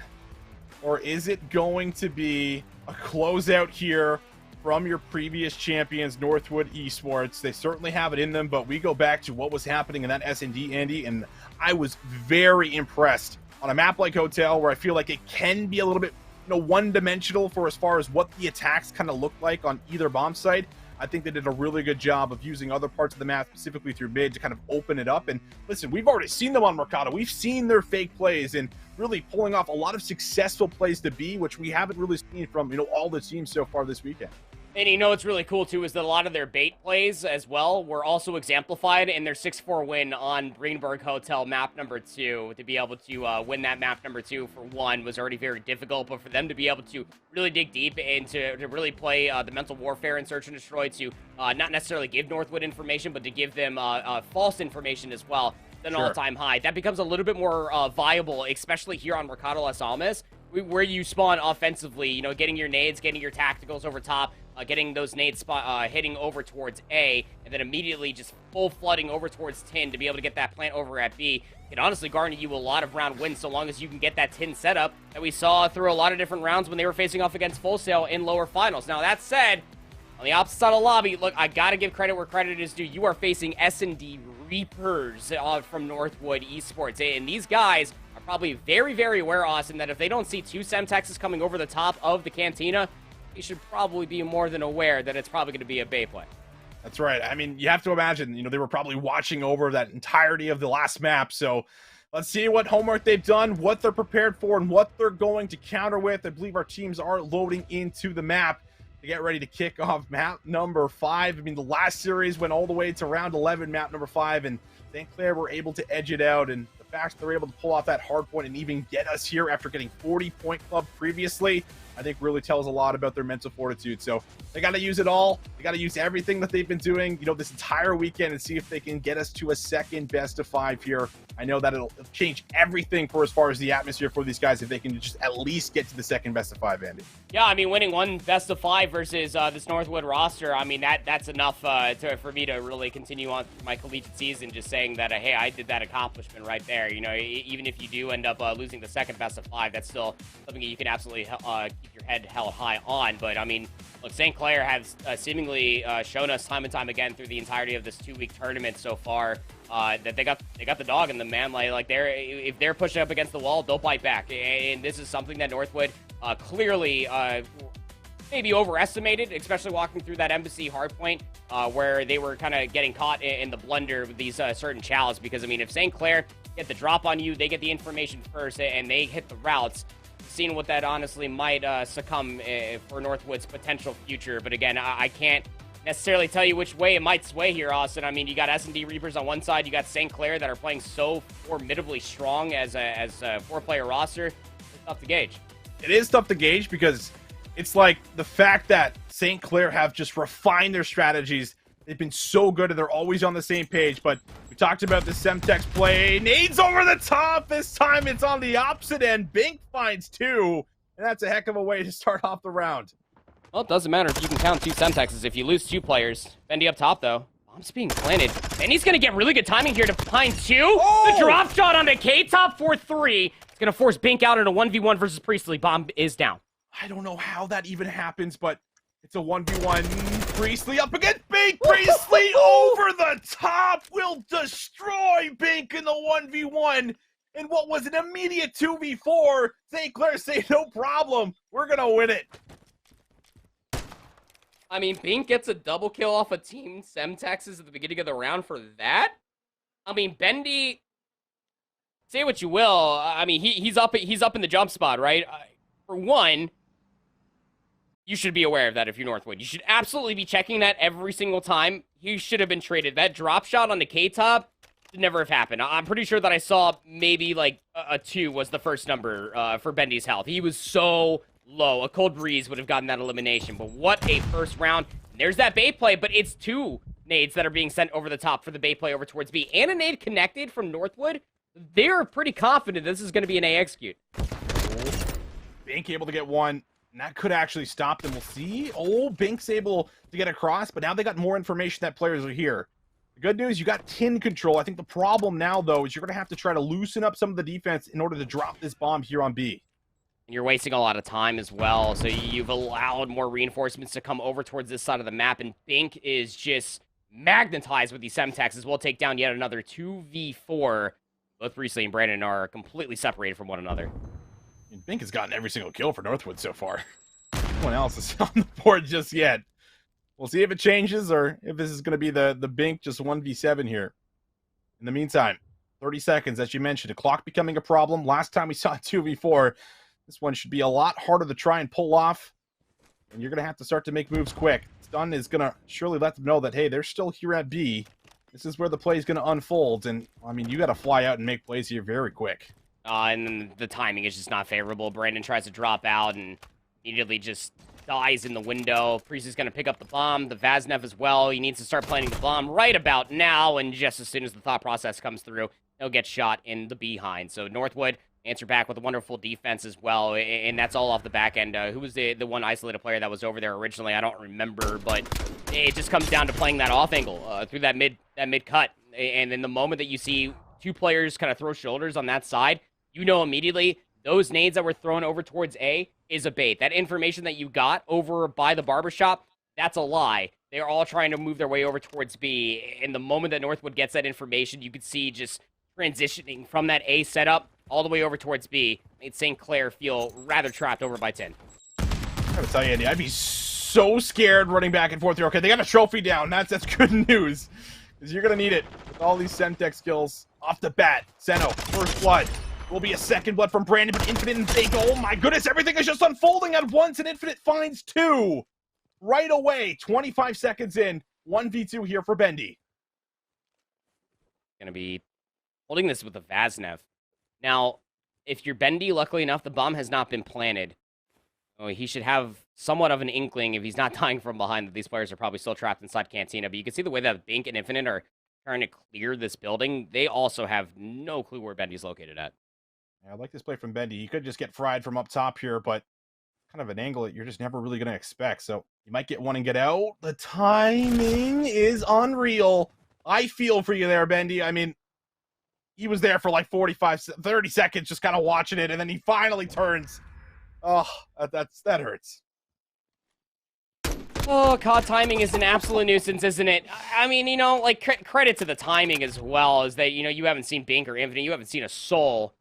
or is it going to be a closeout here from your previous champions, Northwood Esports? They certainly have it in them, but we go back to what was happening in that S&D, Andy, and I was very impressed on a map like Hotel, where I feel like it can be a little bit, one-dimensional for as far as what the attacks kind of look like on either bomb site. I think they did a really good job of using other parts of the map, specifically through mid, to kind of open it up. And listen, we've already seen them on Mercado. We've seen their fake plays and really pulling off a lot of successful plays to B, which we haven't really seen from, all the teams so far this weekend. And what's really cool, too, is that a lot of their bait plays as well were also exemplified in their 6-4 win on Greenberg Hotel map number 2. To be able to win that map number 2 for 1 was already very difficult, but for them to be able to really dig deep and to really play the mental warfare in Search and Destroy, to not necessarily give Northwood information, but to give them false information as well, an all-time high. That becomes a little bit more viable, especially here on Mercado Las Almas, where you spawn offensively, getting your nades, getting your tacticals over top, getting those nades hitting over towards A, and then immediately just full flooding over towards Tin to be able to get that plant over at B. It honestly garner you a lot of round wins so long as you can get that Tin setup that we saw through a lot of different rounds when they were facing off against Full Sail in lower finals. Now, that said, on the opposite side of the lobby, look, I gotta give credit where credit is due. You are facing S&D Reapers from Northwood Esports, and these guys are probably very, very aware, Austin, that if they don't see 2 Semtexes coming over the top of the Cantina, you should probably be more than aware that it's probably going to be a Bay play. That's right. I mean, you have to imagine, they were probably watching over that entirety of the last map. So let's see what homework they've done, what they're prepared for, and what they're going to counter with. I believe our teams are loading into the map to get ready to kick off map number 5. I mean, the last series went all the way to round 11, map number 5, and St. Clair were able to edge it out. And the fact that they're able to pull off that hard point and even get us here after getting 40-point club previously, I think really tells a lot about their mental fortitude. So they got to use it all. They got to use everything that they've been doing, this entire weekend, and see if they can get us to a second best of 5 here. I know that it'll change everything for as far as the atmosphere for these guys if they can just at least get to the second best of 5, Andy. Yeah, I mean, winning one best of 5 versus this Northwood roster, I mean, that's enough for me to really continue on my collegiate season, just saying that, hey, I did that accomplishment right there. Even if you do end up losing the second best of 5, that's still something that you can absolutely keep your head held high on. But I mean, look, St. Clair has seemingly shown us time and time again through the entirety of this 2-week tournament so far that they got the dog in them, man. Like if they're pushing up against the wall, they'll bite back. And this is something that Northwood clearly maybe overestimated, especially walking through that Embassy hardpoint where they were kind of getting caught in the blunder with these certain chows. Because I mean, if St. Clair get the drop on you, they get the information first, and they hit the routes. Seeing what that honestly might succumb for Northwood's potential future. But again, I can't necessarily tell you which way it might sway here, Austin. I mean, you got S&D Reapers on one side, you got St. Clair that are playing so formidably strong as a 4-player roster. It's tough to gauge. It is tough to gauge because it's like the fact that St. Clair have just refined their strategies. They've been so good and they're always on the same page. But we talked about the Semtex play. Nades over the top. This time it's on the opposite end. Bink finds 2. And that's a heck of a way to start off the round. Well, it doesn't matter if you can count 2 Semtexes. If you lose 2 players. Bendy up top, though. Bomb's being planted. And he's going to get really good timing here to find 2. Oh! The drop shot onto K-Top for 3. It's going to force Bink out in a 1v1 versus Priestley. Bomb is down. I don't know how that even happens, but it's a 1v1. Priestley up against Bink. Priestley over the top will destroy Bink in the 1v1. And what was an immediate 2v4, St. Clair say, no problem. We're going to win it. I mean, Bink gets a double kill off of Team Semtexes at the beginning of the round for that. I mean, Bendy, say what you will. I mean, he's up in the jump spot, right? For one, you should be aware of that if you're Northwood. You should absolutely be checking that every single time. He should have been traded. That drop shot on the K-top should never have happened. I'm pretty sure that I saw maybe like a 2 was the first number for Bendy's health. He was so low. A cold breeze would have gotten that elimination. But what a first round. There's that bait play, but it's 2 nades that are being sent over the top for the bait play over towards B. And a nade connected from Northwood. They're pretty confident this is going to be an A execute. Bink able to get one. And that could actually stop them. We'll see. Oh, Bink's able to get across, but now they got more information that players are here. The good news, you got tin control. I think the problem now, though, is you're going to have to try to loosen up some of the defense in order to drop this bomb here on B. And you're wasting a lot of time as well, so you've allowed more reinforcements to come over towards this side of the map, and Bink is just magnetized with these Semtexes. We'll take down yet another 2v4. Both Priestley and Brandon are completely separated from one another. And Bink has gotten every single kill for Northwood so far. No one else is on the board just yet. We'll see if it changes or if this is going to be the Bink just 1v7 here. In the meantime, 30 seconds, as you mentioned, the clock becoming a problem. Last time we saw 2v4, this one should be a lot harder to try and pull off. And you're going to have to start to make moves quick. Stun is going to surely let them know that, hey, they're still here at B. This is where the play is going to unfold. And, I mean, you got to fly out and make plays here very quick. And then the timing is just not favorable. Brandon tries to drop out and immediately just dies in the window. Priest is going to pick up the bomb. The Vaznev as well. He needs to start planting the bomb right about now. And just as soon as the thought process comes through, he'll get shot in the behind. So Northwood answer back with a wonderful defense as well. And that's all off the back end. Who was the one isolated player that was over there originally? I don't remember. But it just comes down to playing that off angle through that mid cut. And in the moment that you see 2 players kind of throw shoulders on that side, you know immediately those nades that were thrown over towards A is a bait. That information that you got over by the barbershop, that's a lie. They're all trying to move their way over towards B. And the moment that Northwood gets that information, you could see just transitioning from that A setup all the way over towards B. Made St. Clair feel rather trapped over by 10. I gotta tell you, Andy, I'd be so scared running back and forth here. Okay, they got a trophy down. That's good news. Because you're gonna need it with all these Semtex skills off the bat. Seno, first blood. Will be a second blood from Brandon, but Infinite and Fake. Oh my goodness, everything is just unfolding at once, and Infinite finds 2 right away. 25 seconds in, 1v2 here for Bendy. Gonna be holding this with the Vaznev. Now, if you're Bendy, luckily enough, the bomb has not been planted. Oh, he should have somewhat of an inkling, if he's not dying from behind, that these players are probably still trapped inside Cantina. But you can see the way that Bink and Infinite are trying to clear this building. They also have no clue where Bendy's located at. Yeah, I like this play from Bendy. He could just get fried from up top here, but kind of an angle that you're just never really going to expect. So you might get one and get out. The timing is unreal. I feel for you there, Bendy. I mean, he was there for like 30 seconds just kind of watching it, and then he finally turns. Oh, that hurts. Oh, COD timing is an absolute nuisance, isn't it? I mean, you know, like, credit to the timing as well, is that, you know, you haven't seen Bink or Infinite, you haven't seen a soul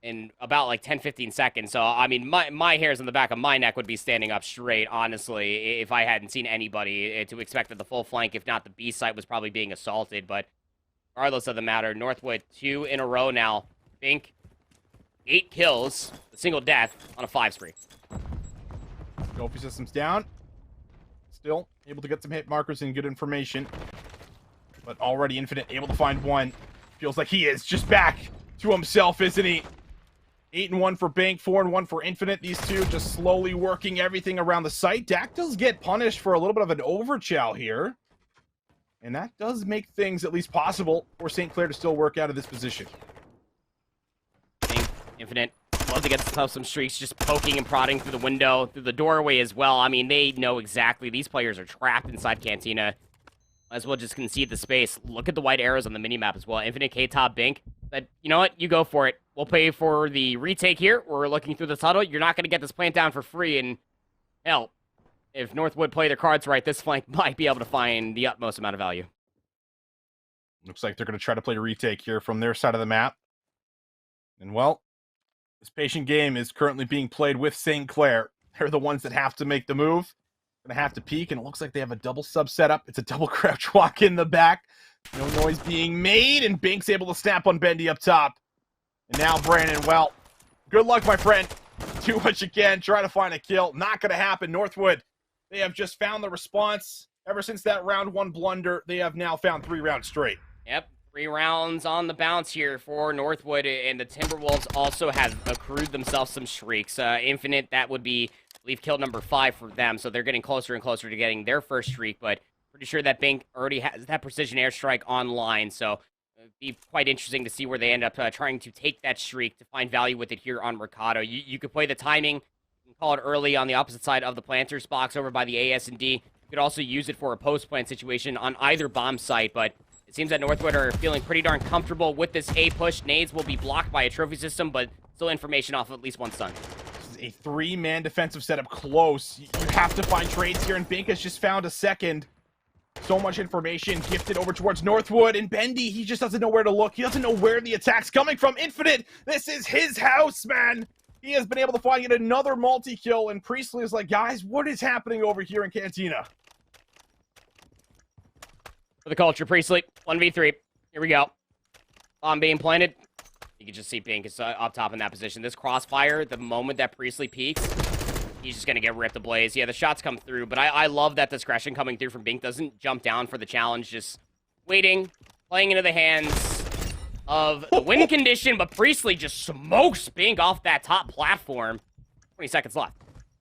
in about like 10-15 seconds. So I mean, my hairs on the back of my neck would be standing up straight, honestly, if I hadn't seen anybody, to expect that the full flank, if not the B site, was probably being assaulted. But regardless of the matter, Northwood 2 in a row now. Bink 8 kills, a single death on a 5 spree. Gophie systems down. Still able to get some hit markers and good information, but already Infinite able to find one. Feels like he is just back to himself, isn't he? 8-1 for Bink, 4-1 for Infinite. These two just slowly working everything around the site. Dak does get punished for a little bit of an overchow here, and that does make things at least possible for St. Clair to still work out of this position. Bink, Infinite, love to get some streaks, just poking and prodding through the window, through the doorway as well. I mean, they know exactly. These players are trapped inside Cantina. Might as well just concede the space. Look at the white arrows on the minimap as well. Infinite, K-Top, Bink. But you know what? You go for it. We'll pay for the retake here. We're looking through the tunnel. You're not going to get this plant down for free. And hell, if Northwood play their cards right, this flank might be able to find the utmost amount of value. Looks like they're going to try to play a retake here from their side of the map. And well, this patient game is currently being played with St. Clair. They're the ones that have to make the move. Gonna have to peek, and it looks like they have a double sub setup. It's a double crouch walk in the back. No noise being made, and Bink's able to snap on Bendy up top. And now Brandon, well, good luck, my friend. Do what you can. Try to find a kill. Not gonna happen. Northwood, they have just found the response. Ever since that round 1 blunder, they have now found 3 rounds straight. Yep, 3 rounds on the bounce here for Northwood, and the Timberwolves also have accrued themselves some shrieks. Infinite, that would be, I believe, kill number 5 for them, so they're getting closer and closer to getting their first streak, but pretty sure that Bink already has that precision airstrike online, so it'd be quite interesting to see where they end up trying to take that streak to find value with it here on Mercado. You could play the timing, you can call it early on the opposite side of the planters box over by the AS&D. You could also use it for a post-plant situation on either bomb site, but it seems that Northwood are feeling pretty darn comfortable with this A push. Nades will be blocked by a trophy system, but still information off of at least one stun. This is a 3-man defensive setup close. You have to find trades here, and Bink has just found a second. So much information gifted over towards Northwood, and Bendy, he just doesn't know where to look. He doesn't know where the attack's coming from. Infinite, this is his house, man. He has been able to find yet another multi-kill, and Priestley is like, guys, what is happening over here in Cantina? For the culture, Priestley, 1v3. Here we go. Bomb being planted. You can just see Bink is up top in that position. This crossfire, the moment that Priestley peeks, he's just going to get ripped ablaze. Yeah, the shots come through, but I love that discretion coming through from Bink. Doesn't jump down for the challenge, just waiting, playing into the hands of the win condition, but Priestley just smokes Bink off that top platform. 20 seconds left.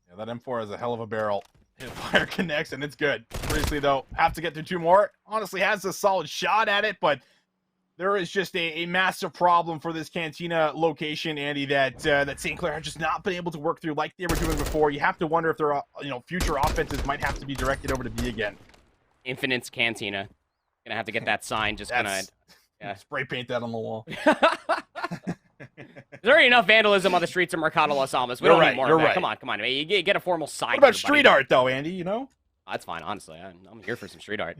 Yeah, that M4 has a hell of a barrel. Fire connects, and it's good. Priestley, though, have to get through 2 more. Honestly, has a solid shot at it, but there is just a massive problem for this Cantina location, Andy, that St. Clair has just not been able to work through like they were doing before. You have to wonder if their future offenses might have to be directed over to B again. Infinite's Cantina. Gonna have to get that sign. Just gonna spray paint that on the wall. There's already enough vandalism on the streets of Mercado Los Alamos. We don't need more of that. Come on. You get a formal sign. What about street art, though, Andy, That's fine, honestly. I'm here for some street art.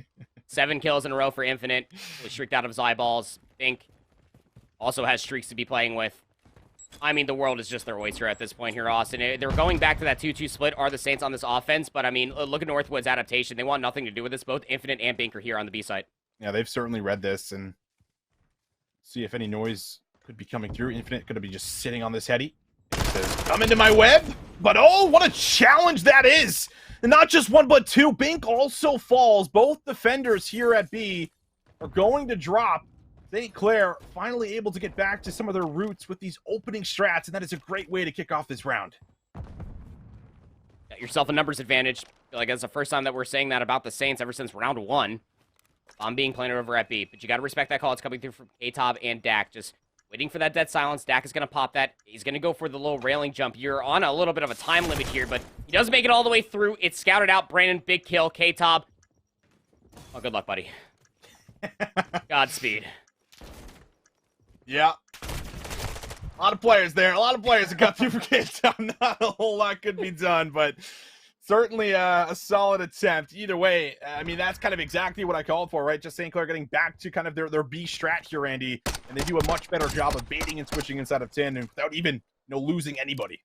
7 kills in a row for Infinite. He streaked out of his eyeballs. Bink also has streaks to be playing with. I mean, the world is just their oyster at this point here, Austin. They're going back to that 2-2 split, are the Saints on this offense, but, I mean, look at Northwood's adaptation. They want nothing to do with this. Both Infinite and Bink are here on the B side. Yeah, they've certainly read this, and see if any noise could be coming through. Infinite could be just sitting on this heady. It says, come into my web. But oh, what a challenge that is. And not just 1, but 2. Bink also falls. Both defenders here at B are going to drop. St. Clair finally able to get back to some of their roots with these opening strats, and that is a great way to kick off this round. Got yourself a numbers advantage. I feel like that's the first time that we're saying that about the Saints ever since round 1. I'm being planted over at B, but you got to respect that call. It's coming through from K-Top and Dak. Just waiting for that dead silence. Dak is going to pop that. He's going to go for the little railing jump. You're on a little bit of a time limit here, but he does make it all the way through. It's scouted out. Brandon, big kill. K-Top. Oh, good luck, buddy. Godspeed. Yeah. A lot of players there. A lot of players that got through for K-Top. Not a whole lot could be done, but certainly a solid attempt. Either way, I mean, that's kind of exactly what I called for, right? Just St. Clair getting back to kind of their B strat here, Andy, and they do a much better job of baiting and switching inside of 10 and without even losing anybody.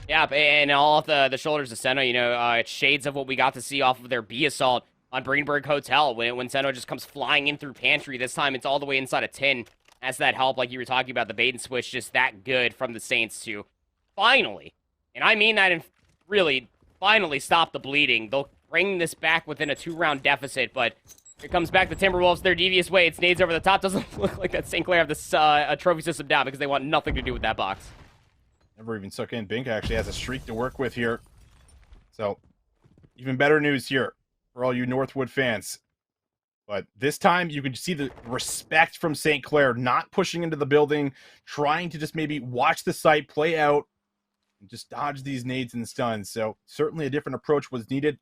Yeah, and all of the shoulders of Senna, it's shades of what we got to see off of their B assault on Greenberg Hotel when Senna just comes flying in through pantry. This time it's all the way inside of 10. That's that help, like you were talking about, the bait and switch, just that good from the Saints to finally, and I mean that in really finally stop the bleeding. They'll bring this back within a 2-round deficit, but here comes back the Timberwolves, their devious way. It's nades over the top. Doesn't look like that St. Clair have this a trophy system down because they want nothing to do with that box. Never even took in. Bink actually has a streak to work with here. So, even better news here for all you Northwood fans. But this time, you can see the respect from St. Clair, not pushing into the building, trying to just maybe watch the site play out, and just dodge these nades and stuns. So certainly a different approach was needed.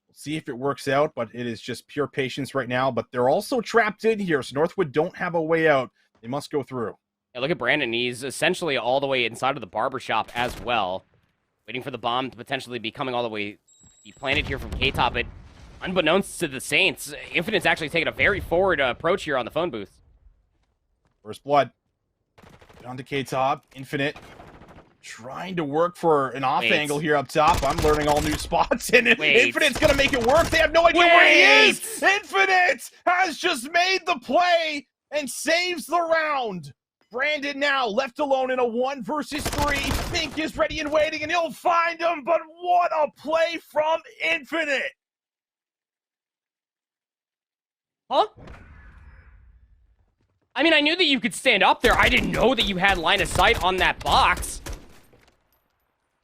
We'll see if it works out, but it is just pure patience right now. But they're also trapped in here, so Northwood don't have a way out. They must go through. Yeah, look at Brandon. He's essentially all the way inside of the barbershop as well, waiting for the bomb to potentially be coming all the way, be planted here from K-Top. It unbeknownst to the Saints, Infinite's actually taking a very forward approach here on the phone booth. First blood. Down to K-Top. Infinite. Trying to work for an off angle here up top. I'm learning all new spots, and Infinite's gonna make it work. They have no idea where he is. Infinite has just made the play and saves the round. Brandon now left alone in a 1 versus 3. Pink is ready and waiting, and he'll find him, but what a play from Infinite. Huh? I mean, I knew that you could stand up there. I didn't know that you had line of sight on that box.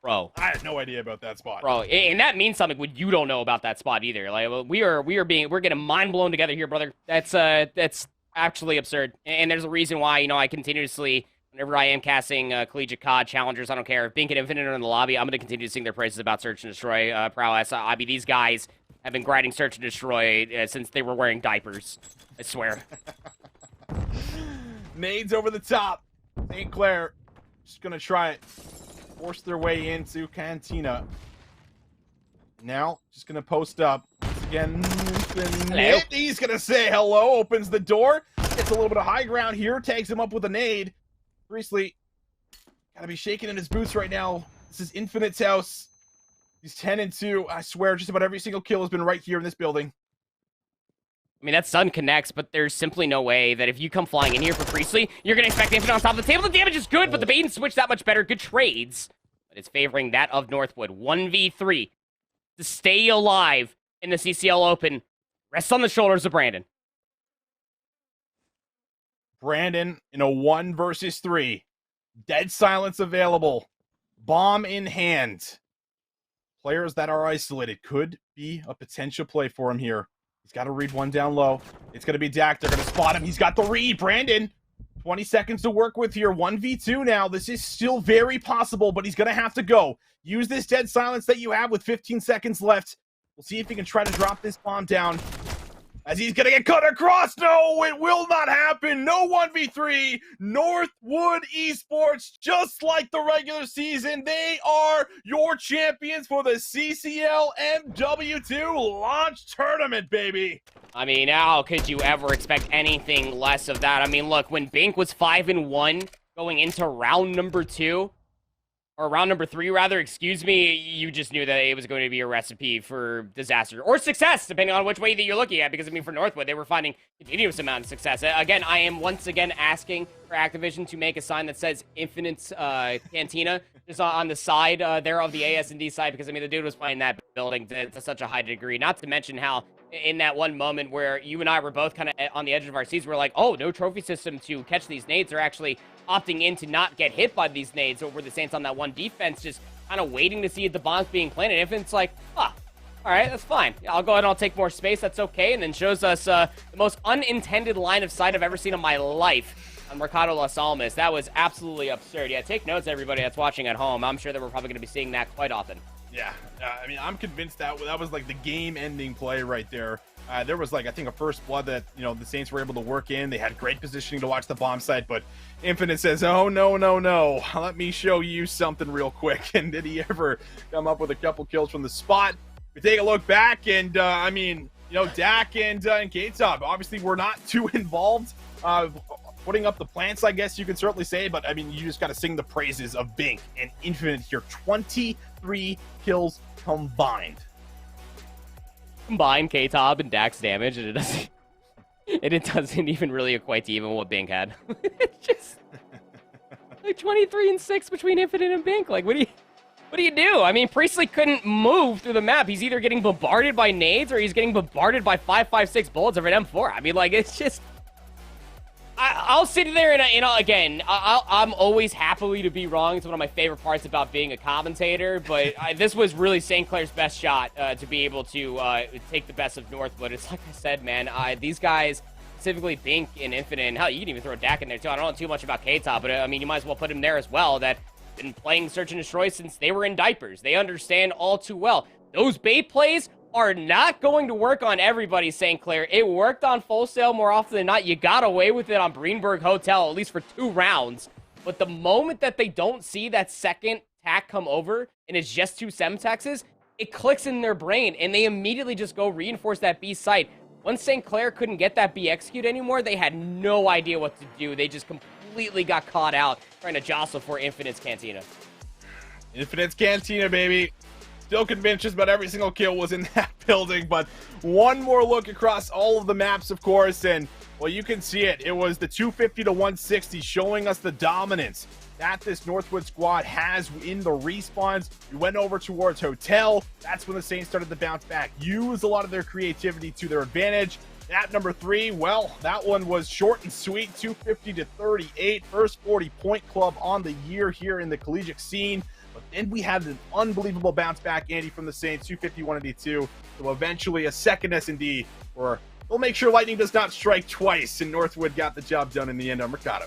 Bro. I had no idea about that spot. Bro, and that means something when you don't know about that spot either. Like, we're getting mind blown together here, brother. That's actually absurd. And there's a reason why, you know, I continuously, whenever I am casting collegiate COD challengers, I don't care if Bink and Infinite are in the lobby, I'm going to continue to sing their praises about Search and Destroy prowess. I mean, these guys have been grinding Search and Destroy since they were wearing diapers. I swear. Nades over the top. St. Clair just going to try it. Force their way into Cantina. Now, just going to post up. Once again, Infinite. He's going to say hello, opens the door. Gets a little bit of high ground here, tags him up with a nade. Priestley, gotta be shaking in his boots right now. This is Infinite's house. He's 10-2. I swear, just about every single kill has been right here in this building. I mean, that stun connects, but there's simply no way that if you come flying in here for Priestley, you're going to expect Infinite on top of the table. The damage is good, but the bait and switch that much better. Good trades. But it's favoring that of Northwood. 1v3 to stay alive in the CCL Open. Rests on the shoulders of Brandon. Brandon in a 1 versus 3. Dead silence available. Bomb in hand. Players that are isolated could be a potential play for him here. He's got to read one down low. It's going to be Dak. They're going to spot him. He's got the read. Brandon, 20 seconds to work with here. 1v2 now. This is still very possible, but he's going to have to go. Use this dead silence that you have with 15 seconds left. We'll see if he can try to drop this bomb down. As he's going to get cut across. No, it will not happen. No 1v3. Northwood Esports, just like the regular season, they are your champions for the CCL MW2 launch tournament, baby. I mean, how could you ever expect anything less of that? I mean, look, when Bink was 5-1 going into round number 2, or round number 3, rather, excuse me, you just knew that it was going to be a recipe for disaster. Or success, depending on which way that you're looking at. Because, I mean, for Northwood, they were finding continuous amount of success. Again, I am once again asking for Activision to make a sign that says Infinite's Cantina, just on the side there of the AS&D side. Because, I mean, the dude was playing that building to such a high degree. Not to mention how in that one moment where you and I were both kind of on the edge of our seats, we're like, oh, no trophy system to catch these nades. They're actually opting in to not get hit by these nades over the Saints on that one defense, just kind of waiting to see the bombs being planted. If it's like, all right, that's fine. Yeah, I'll go ahead and I'll take more space. That's okay. And then shows us the most unintended line of sight I've ever seen in my life on Mercado Las Almas. That was absolutely absurd. Yeah, take notes, everybody that's watching at home. I'm sure that we're probably going to be seeing that quite often. Yeah, I mean, I'm convinced that was like the game-ending play right there. There was like, I think, a first blood that, you know, the Saints were able to work in. They had great positioning to watch the bomb site, but Infinite says, oh, no, no, no. Let me show you something real quick. And did he ever come up with a couple kills from the spot? We take a look back, and, I mean, you know, Dak and K-Top, obviously, we're not too involved putting up the plants, I guess you could certainly say, but, I mean, you just got to sing the praises of Bink and Infinite here. 23 kills combined. Combine K-Top and Dak's damage, and it doesn't even really equate to even what Bink had. It's just like 23 and 6 between Infinite and Bink. Like, what do you do? I mean, Priestley couldn't move through the map. He's either getting bombarded by nades or he's getting bombarded by 5.56 bullets of an M4. I mean, like, it's just. I'll sit there and, you know, again, I'm always happily to be wrong. It's one of my favorite parts about being a commentator, but this was really St. Clair's best shot to be able to take the best of Northwood. It's like I said, man, these guys, specifically Bink and Infinite, and hell, you can even throw Dak in there too. I don't know too much about K-Top, but I mean, you might as well put him there as well, that been playing Search and Destroy since they were in diapers. They understand all too well. Those bait plays are not going to work on everybody, St. Clair. It worked on Full Sail more often than not. You got away with it on Greenberg Hotel, at least for 2 rounds. But the moment that they don't see that second tack come over, and it's just 2 Semtexes, it clicks in their brain, and they immediately just go reinforce that B site. Once St. Clair couldn't get that B execute anymore, they had no idea what to do. They just completely got caught out trying to jostle for Infinite's Cantina. Infinite's Cantina, baby. Still convinced just about every single kill was in that building, but one more look across all of the maps, of course, and, well, you can see it. It was the 250 to 160 showing us the dominance that this Northwood squad has in the respawns. We went over towards Hotel. That's when the Saints started to bounce back, use a lot of their creativity to their advantage. At number 3, well, that one was short and sweet, 250 to 38. First 40-point club on the year here in the collegiate scene. But then we had an unbelievable bounce back, Andy, from the Saints, 250, 182. So eventually a second S&D, or we'll make sure lightning does not strike twice, and Northwood got the job done in the end on Mercado.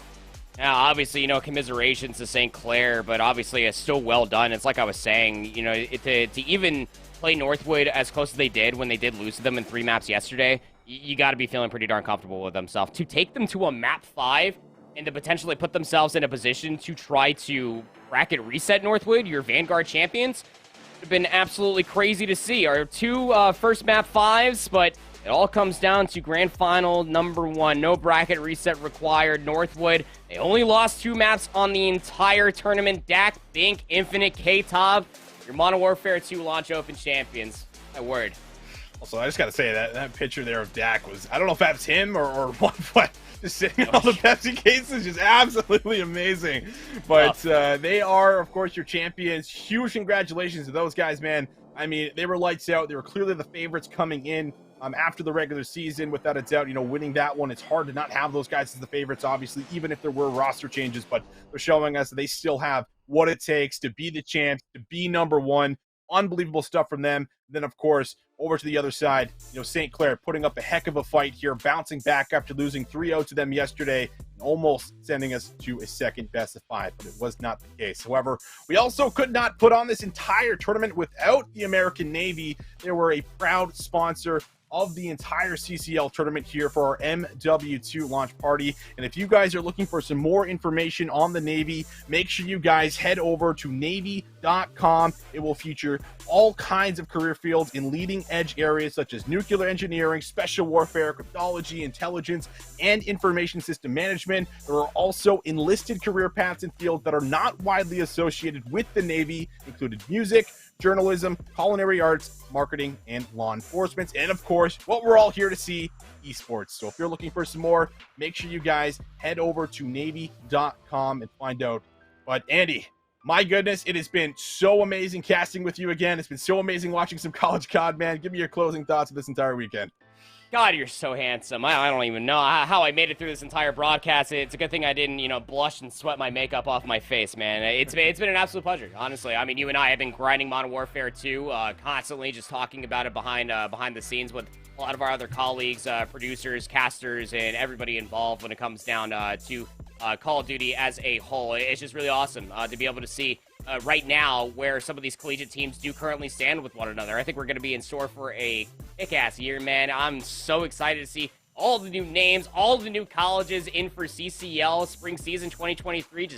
Now, obviously, commiserations to St. Clair, but obviously it's still well done. It's like I was saying, to even play Northwood as close as they did when they did lose to them in 3 maps yesterday, you got to be feeling pretty darn comfortable with themselves. To take them to a map 5 and to potentially put themselves in a position to try to bracket reset Northwood, your Vanguard champions, would have been absolutely crazy to see. Our 2 first map 5s, but it all comes down to grand final number 1. No bracket reset required. Northwood, they only lost 2 maps on the entire tournament. Dak, Bink, Infinite, K-Tob, your Modern Warfare 2 launch open champions. My word. Also, I just got to say that picture there of Dak was, I don't know if that's him or what, but just sitting in all the Pepsi cases, just absolutely amazing. But they are, of course, your champions. Huge congratulations to those guys, man. I mean, they were lights out. They were clearly the favorites coming in after the regular season, without a doubt. Winning that one, it's hard to not have those guys as the favorites, obviously, even if there were roster changes. But they're showing us that they still have what it takes to be the champs, to be number 1. Unbelievable stuff from them. Then, of course, over to the other side, St. Clair putting up a heck of a fight here, bouncing back after losing 3-0 to them yesterday, and almost sending us to a second best of 5, but it was not the case. However, we also could not put on this entire tournament without the American Navy. They were a proud sponsor of the entire CCL tournament here for our MW2 launch party. And if you guys are looking for some more information on the Navy, make sure you guys head over to Navy.com. It will feature all kinds of career fields in leading edge areas such as nuclear engineering, special warfare, cryptology, intelligence, and information system management. There are also enlisted career paths and fields that are not widely associated with the Navy, including music, journalism, culinary arts, marketing, and law enforcement. And of course, what we're all here to see, esports. So if you're looking for some more, make sure you guys head over to Navy.com and find out. But Andy, my goodness, it has been so amazing casting with you again. It's been so amazing watching some college COD, man. Give me your closing thoughts of this entire weekend. God, you're so handsome. I don't even know how I made it through this entire broadcast. It's a good thing I didn't, blush and sweat my makeup off my face, man. It's been an absolute pleasure, honestly. I mean, you and I have been grinding Modern Warfare 2, constantly just talking about it behind the scenes with a lot of our other colleagues, producers, casters, and everybody involved when it comes down to Call of Duty as a whole. It's just really awesome to be able to see right now where some of these collegiate teams do currently stand with one another. I think we're going to be in store for a kick-ass year, man. I'm so excited to see all the new names, all the new colleges in for CCL spring season 2023.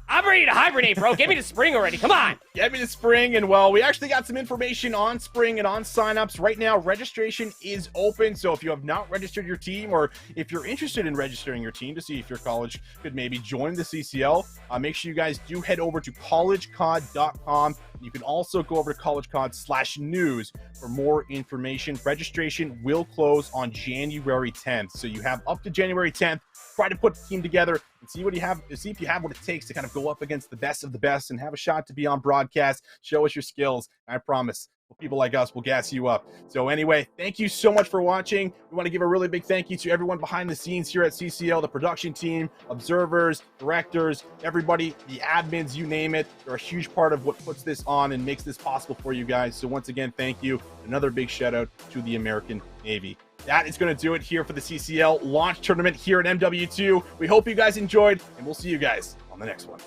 I'm ready to hibernate, bro. Get me to spring already. Come on. Get me to spring. And, well, we actually got some information on spring and on signups. Right now, registration is open. So if you have not registered your team, or if you're interested in registering your team to see if your college could maybe join the CCL, make sure you guys do head over to collegecod.com. You can also go over to collegecod/news for more information. Registration will close on January 10th. So you have up to January 10th. Try to put the team together and see what you have. See if you have what it takes to kind of go up against the best of the best and have a shot to be on broadcast. Show us your skills. I promise people like us will gas you up. So anyway, thank you so much for watching. We want to give a really big thank you to everyone behind the scenes here at CCL, the production team, observers, directors, everybody, the admins, you name it. They're a huge part of what puts this on and makes this possible for you guys. So once again, thank you. Another big shout out to the American Navy. That is going to do it here for the CCL launch tournament here at MW2. We hope you guys enjoyed, and we'll see you guys on the next one.